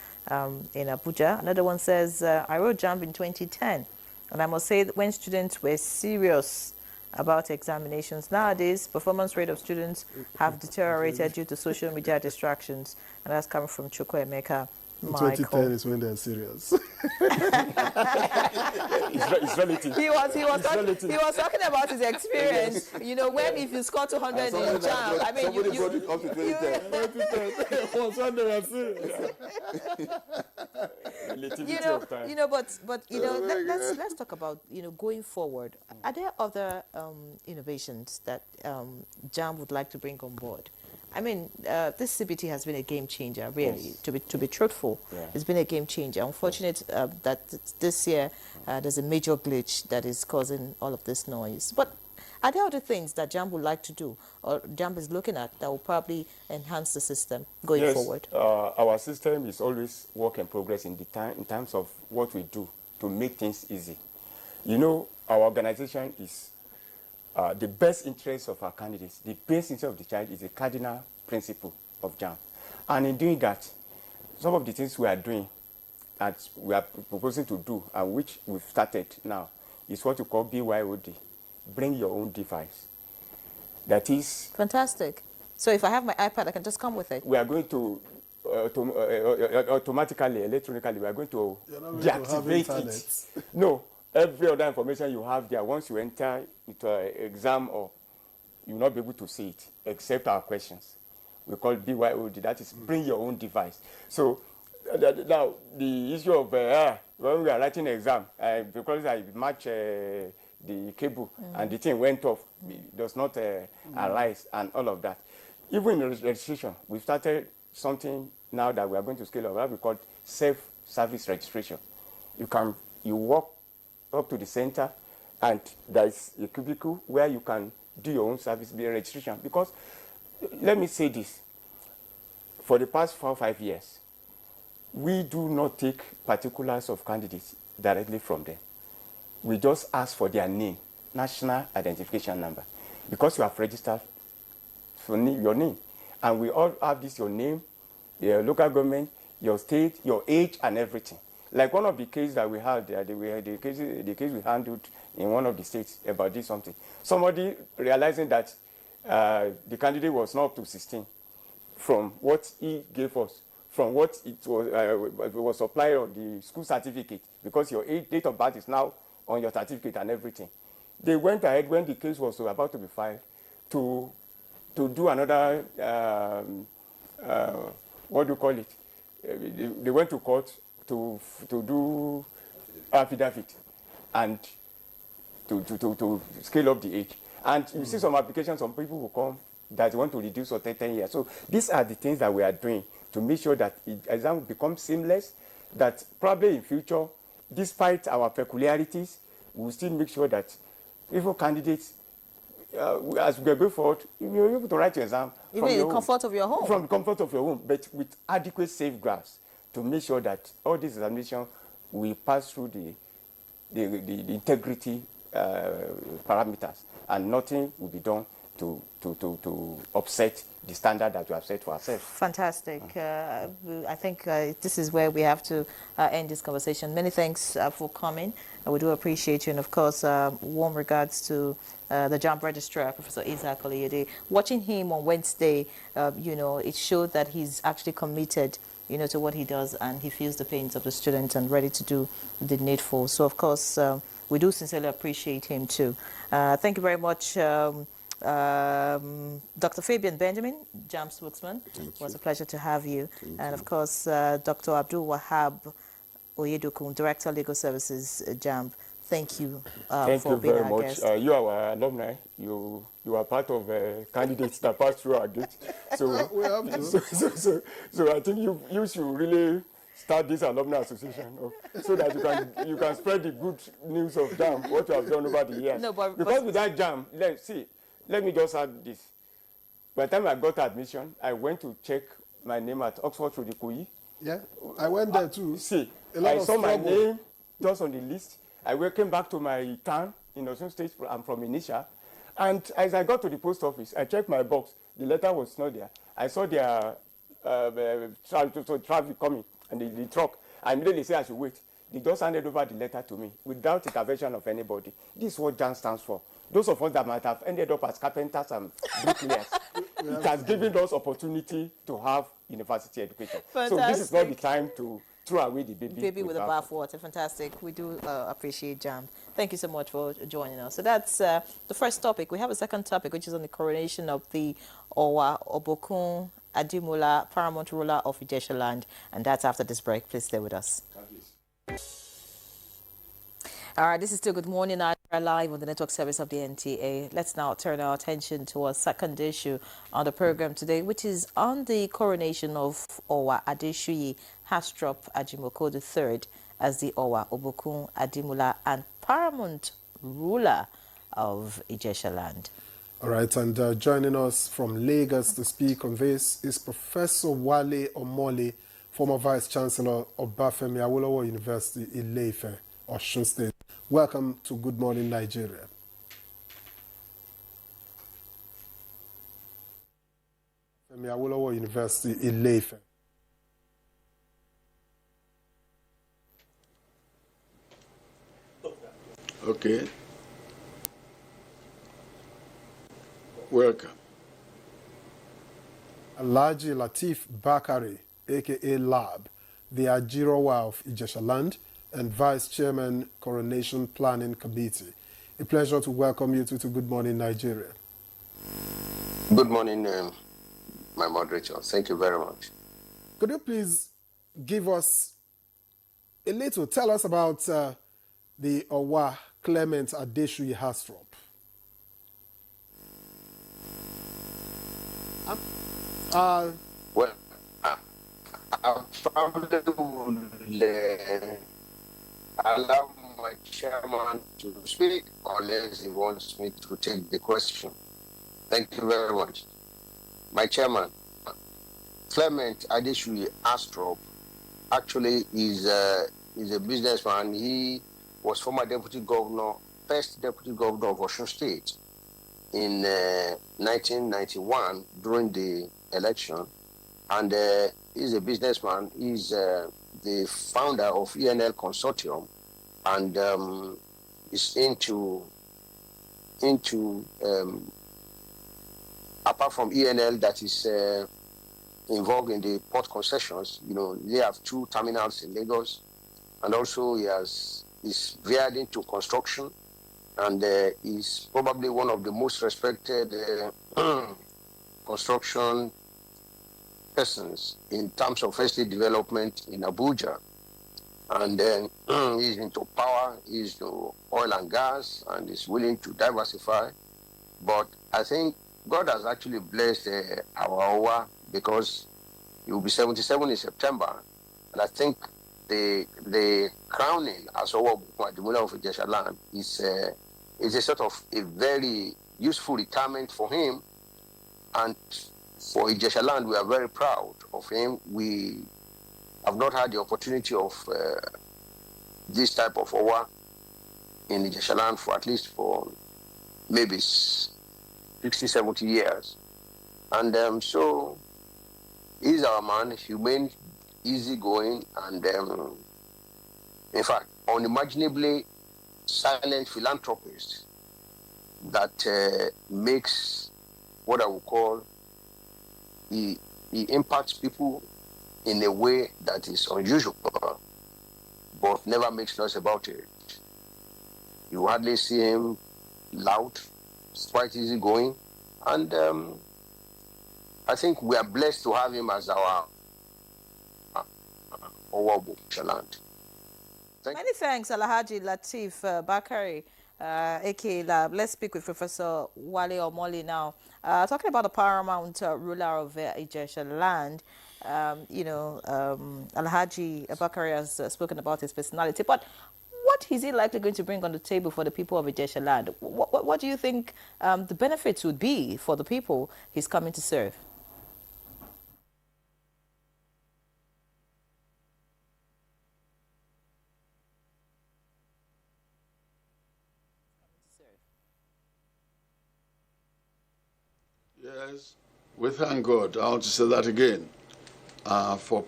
in Abuja. Another one says, I wrote JAMB in 2010, and I must say that when students were serious about examinations, nowadays, performance rate of students have deteriorated due to social media distractions, and that's coming from Chukwuemeka. 2010 is when they're serious. It's relative. He was talking about his experience. You know, when if you score 200 in JAMB, I mean, somebody got it up to 2010. Was when they were serious. Let's talk about going forward. Are there other innovations that JAMB would like to bring on board? I mean, this CBT has been a game changer, really. Yes. To be truthful, it's been a game changer. Unfortunate that this year there's a major glitch that is causing all of this noise. But are there other things that JAMB would like to do, or JAMB is looking at, that will probably enhance the system going forward? Our system is always work in progress in terms of what we do to make things easy. You know, our organization is the best interest of our candidates, the best interest of the child is the cardinal principle of JAMB. And in doing that, some of the things we are doing, that we are proposing to do, and which we've started now, is what we call BYOD, bring your own device. That is... Fantastic. So if I have my iPad, I can just come with it? We are going to, automatically, electronically, we are going to deactivate it. No. Every other information you have there, once you enter into an exam, or you will not be able to see it, except our questions. We call it BYOD, that is bring your own device. So now the issue of when we are writing an exam, because I match the cable and the thing went off, it does not arise and all of that. Even in registration, we started something now that we are going to scale up, we call self-service registration. You walk up to the center, and there is a cubicle where you can do your own service registration. Because, let me say this, for the past 4 or 5 years, we do not take particulars of candidates directly from them. We just ask for their name, national identification number, because you have registered for your name. And we all have this, your name, your local government, your state, your age, and everything. Like one of the cases that we had, the case we handled in one of the states about this something. Somebody realizing that the candidate was not up to 16 from what he gave us, from what it was supplied on the school certificate, because your date of birth is now on your certificate and everything. They went ahead when the case was about to be filed to do another, what do you call it? They went to court to do affidavit and to scale up the age. And you see some applications, some people who come that want to reduce or 10 years. So these are the things that we are doing to make sure that exam becomes seamless, that probably in future, despite our peculiarities, we'll still make sure that even candidates, as we go forward, you're able to write your exam even in the comfort of your home. From the comfort of your home, but with adequate safeguards to make sure that all these examinations will pass through the integrity parameters, and nothing will be done to upset the standard that we have set for ourselves. Fantastic. I think this is where we have to end this conversation. Many thanks for coming. We do appreciate you. And of course, warm regards to the JAMB registrar, Professor Isaac Oluyede. Watching him on Wednesday, it showed that he's actually committed, to what he does, and he feels the pains of the students and ready to do the needful. So, of course, we do sincerely appreciate him too. Thank you very much, Dr. Fabian Benjamin, JAMB spokesman. It was a pleasure to have you. And of course, Dr. Abdul Wahab Oyedokun, Director Legal Services, JAMB. Thank you for being our guest. Thank you very much. You are our alumni. You are part of candidates that passed through our gate. So, so I think you should really start this alumni association so that you can spread the good news of JAMB, what you have done over the years. No, because without JAMB, let me just add this. By the time I got admission, I went to check my name at Oxford through the Koyi. Yeah, I went there too. See, I saw my name just on the list. I came back to my town in Osun State. I'm from Inisha. And as I got to the post office, I checked my box. The letter was not there. I saw their traffic coming and the truck. I immediately said I should wait. They just handed over the letter to me without intervention of anybody. This is what JAMB stands for. Those of us that might have ended up as carpenters and bricklayers, it has given us opportunity to have university education. Fantastic. So this is not the time to throw away the baby with the bathwater. Fantastic. We do appreciate JAMB. Thank you so much for joining us. So that's the first topic. We have a second topic, which is on the coronation of the Owa Obokun Adimola, paramount ruler of Ijesha land. And that's after this break. Please stay with us. All right, this is still Good Morning Nigeria live on the network service of the NTA. Let's now turn our attention to our second issue on the program today, which is on the coronation of Owa Adeshuyi Hastrop Ajimoko III as the Owa Obokun Adimola and paramount ruler of Ijesha land. All right, and joining us from Lagos to speak on this is Professor Wale Omole, former Vice Chancellor of Obafemi Awolowo University, Ile-Ife, Osun State. Welcome to Good Morning Nigeria. Obafemi Awolowo University, Ile-Ife. Okay. Welcome. Alhaji Lateef Bakare, a.k.a. Lab, the Ajirowa of Ijesha land, and Vice Chairman, Coronation Planning Committee. A pleasure to welcome you to Good Morning Nigeria. Good morning, my moderator. Thank you very much. Could you please give us tell us about the Owa Clement Adeshuyi Hastrop? Well, I probably will allow my chairman to speak unless he wants me to take the question. Thank you very much. My chairman, Clement Adeshuyi Hastrop, actually is a businessman. He was former deputy governor, first deputy governor of Osun State in 1991 during the election. and he's a businessman. He's the founder of ENL Consortium, and is into apart from ENL that is involved in the port concessions. You know, they have 2 terminals in Lagos, and also he's veered into construction, and is probably one of the most respected construction persons in terms of estate development in Abuja. And then he's into power, he's into oil and gas, and is willing to diversify. But I think God has actually blessed our Owa, because he will be 77 in September. And I think the crowning as Owa the ruler of Ijesha land is a sort of a very useful retirement for him. And for Ijesha land, we are very proud of him. We have not had the opportunity of this type of Owa in Ijesha land for at least for maybe 60, 70 years. And so he's our man, humane, easygoing, and in fact, unimaginably silent philanthropist that makes what I would call, he impacts people in a way that is unusual, but never makes noise about it. You hardly see him loud. It's quite easygoing, and I think we are blessed to have him as our land. Many thanks, Alhaji Lateef Bakari, aka Lab. Let's speak with Professor Wale Omoli now. Talking about the paramount ruler of Ijesha land, Alhaji Bakari has spoken about his personality, but what is he likely going to bring on the table for the people of Ijesha land? What do you think the benefits would be for the people he's coming to serve? Yes, we thank God. I want to say that again, for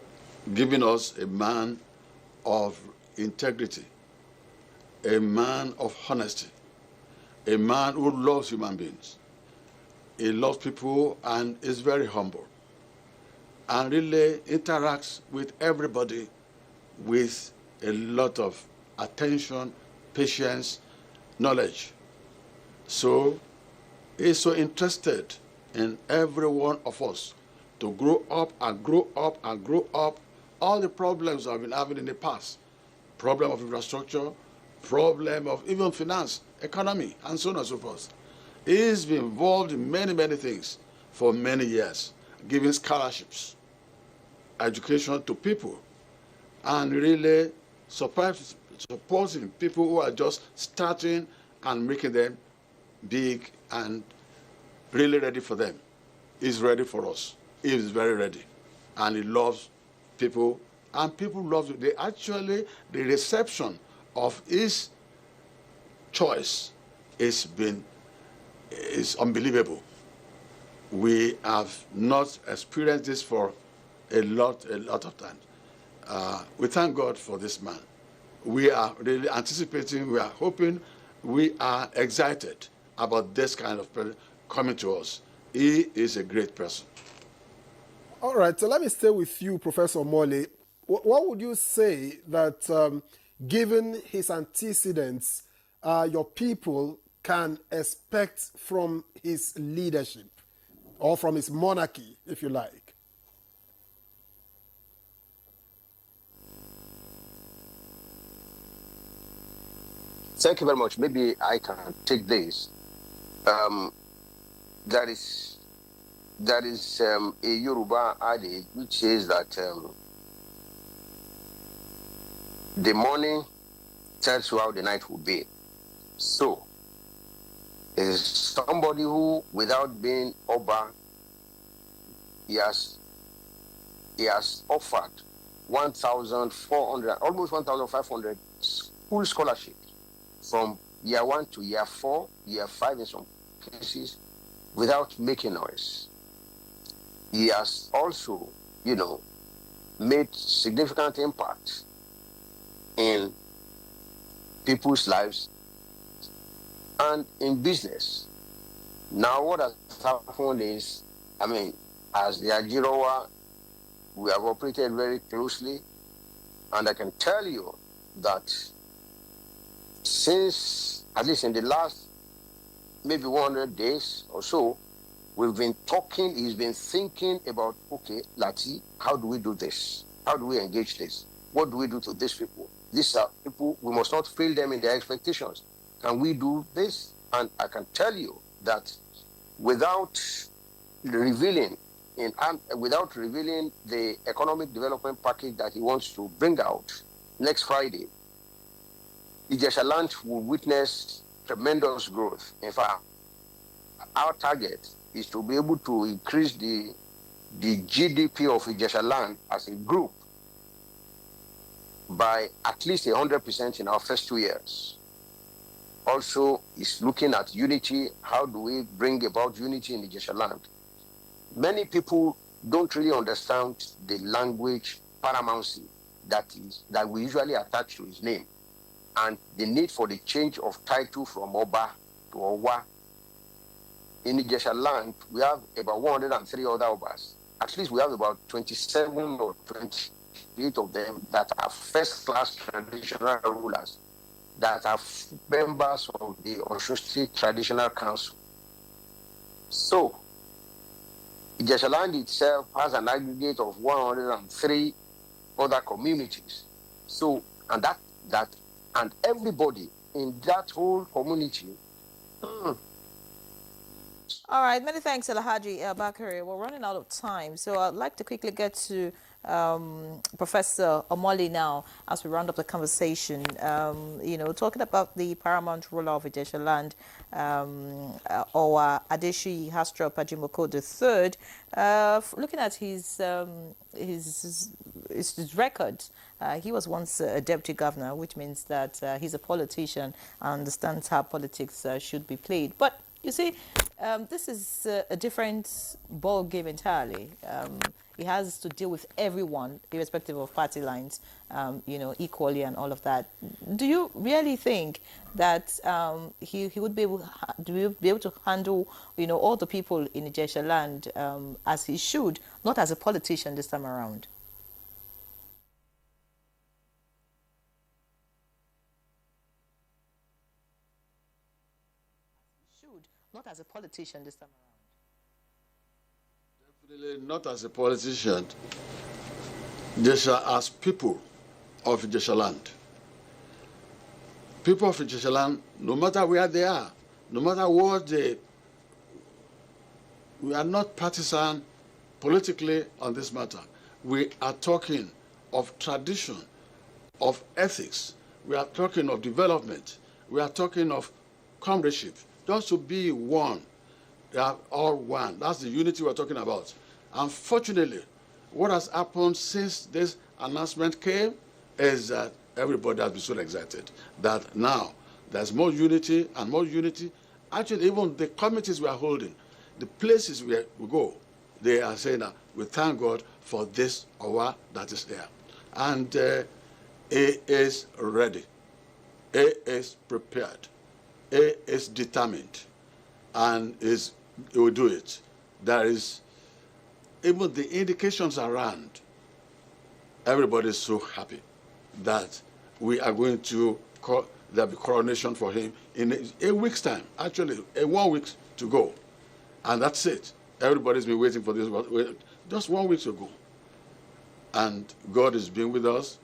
giving us a man of integrity, a man of honesty, a man who loves human beings. He loves people and is very humble, and really interacts with everybody with a lot of attention, patience, knowledge. So he's so interested in every one of us to grow up and grow up and grow up. All the problems I've been having in the past, problem of infrastructure, problem of even finance, economy, and so on and so forth. He's been involved in many, many things for many years, giving scholarships, education to people, and really supporting people who are just starting and making them big and really ready for them. He's ready for us. He is very ready. And he loves people, and people love it. The reception of his choice is unbelievable. We have not experienced this for a lot of time. We thank God for this man. We are really anticipating, we are hoping, we are excited about this kind of person coming to us. He is a great person. All right, so let me stay with you, Professor Mole. What would you say that, given his antecedents, your people can expect from his leadership, or from his monarchy, if you like? Thank you very much. Maybe I can take this. There is a Yoruba adage which says that the morning tells you how the night will be. So, is somebody who, without being Oba, he has offered 1,400, almost 1,500 school scholarships from year 1 to year 4, year 5 in some cases, without making noise. He has also made significant impact in people's lives and in business. Now, what has happened is, as the Ajirowa, we have operated very closely, and I can tell you that since, at least in the last maybe 100 days or so, we've been talking, he's been thinking about, okay, Lati, how do we do this? How do we engage this? What do we do to these people? These are people, we must not fail them in their expectations. Can we do this? And I can tell you that without revealing the economic development package that he wants to bring out next Friday, Ijesha land will witness tremendous growth. In fact, our target is to be able to increase the GDP of Ijesha land as a group by at least 100% in our first 2 years. Also, is looking at unity. How do we bring about unity in Ijesha land? Many people don't really understand the language paramountcy that we usually attach to his name, and the need for the change of title from Oba to Owa. In Ijesha land, we have about 103 other Obas. At least we have about 27 or 28 of them that are first-class traditional rulers, that are members of the Osun State Traditional Council. So, Ijesha land itself has an aggregate of 103 other communities. So, and everybody in that whole community. All right, many thanks, Alhaji Bakari. We're running out of time, so I'd like to quickly get to Professor Omoli now as we round up the conversation. Talking about the paramount ruler of Ijesha land, or Adeshi Hastrop Ajimoko III. Looking at his record, he was once a deputy governor, which means that he's a politician and understands how politics should be played. But you see, this is a different ball game entirely. He has to deal with everyone, irrespective of party lines, equally and all of that. Do you really think that he would be able to handle, all the people in Ijesha land as he should, not as a politician this time around? Not as a politician this time around. Definitely not as a politician. Ijesha as people of Ijesha land. People of Ijesha land, no matter where they are, no matter what we are not partisan politically on this matter. We are talking of tradition, of ethics. We are talking of development. We are talking of comradeship. Just to be one. They are all one. That's the unity we're talking about. Unfortunately, what has happened since this announcement came is that everybody has been so excited that now there's more unity and more unity. Actually, even the committees we are holding, the places where we go, they are saying that we thank God for this hour that is there. And he is ready. He is prepared. He is determined, and he will do it. There is even the indications around. Everybody is so happy that we are going to there'll be coronation for him in a week's time. Actually, 1 week to go, and that's it. Everybody's been waiting for this. Just 1 week to go, and God is being with us.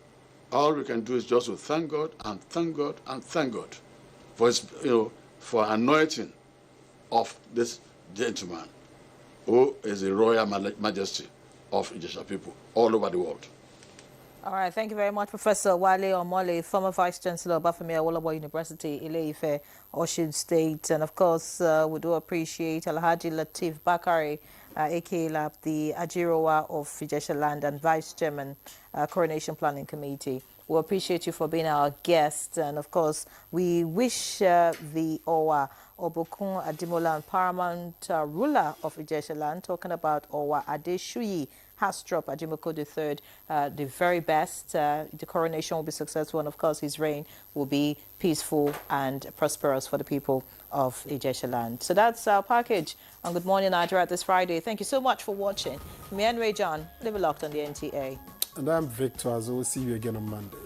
All we can do is just to thank God and thank God and thank God for his, for anointing of this gentleman who is the royal majesty of Ijesha people all over the world. All right, thank you very much, Professor Wale Omole, former Vice Chancellor of Bafemi Awolowo University, Ile-Ife, Osun State. And of course, we do appreciate Alhaji Lateef Bakari, aka Lab, the Ajirowa of Ijesha Land and Vice Chairman, Coronation Planning Committee. We appreciate you for being our guest. And of course, we wish the Owa Obokun Adimola and paramount ruler of Ijesha land, talking about Owa Adeshuyi Hastrop Ajimoko III, the very best. The coronation will be successful, and of course his reign will be peaceful and prosperous for the people of Ijesha land. So that's our package on Good Morning Nigeria this Friday. Thank you so much for watching. Me and Ray John, live locked on the NTA. And I'm Victor, as we'll see you again on Monday.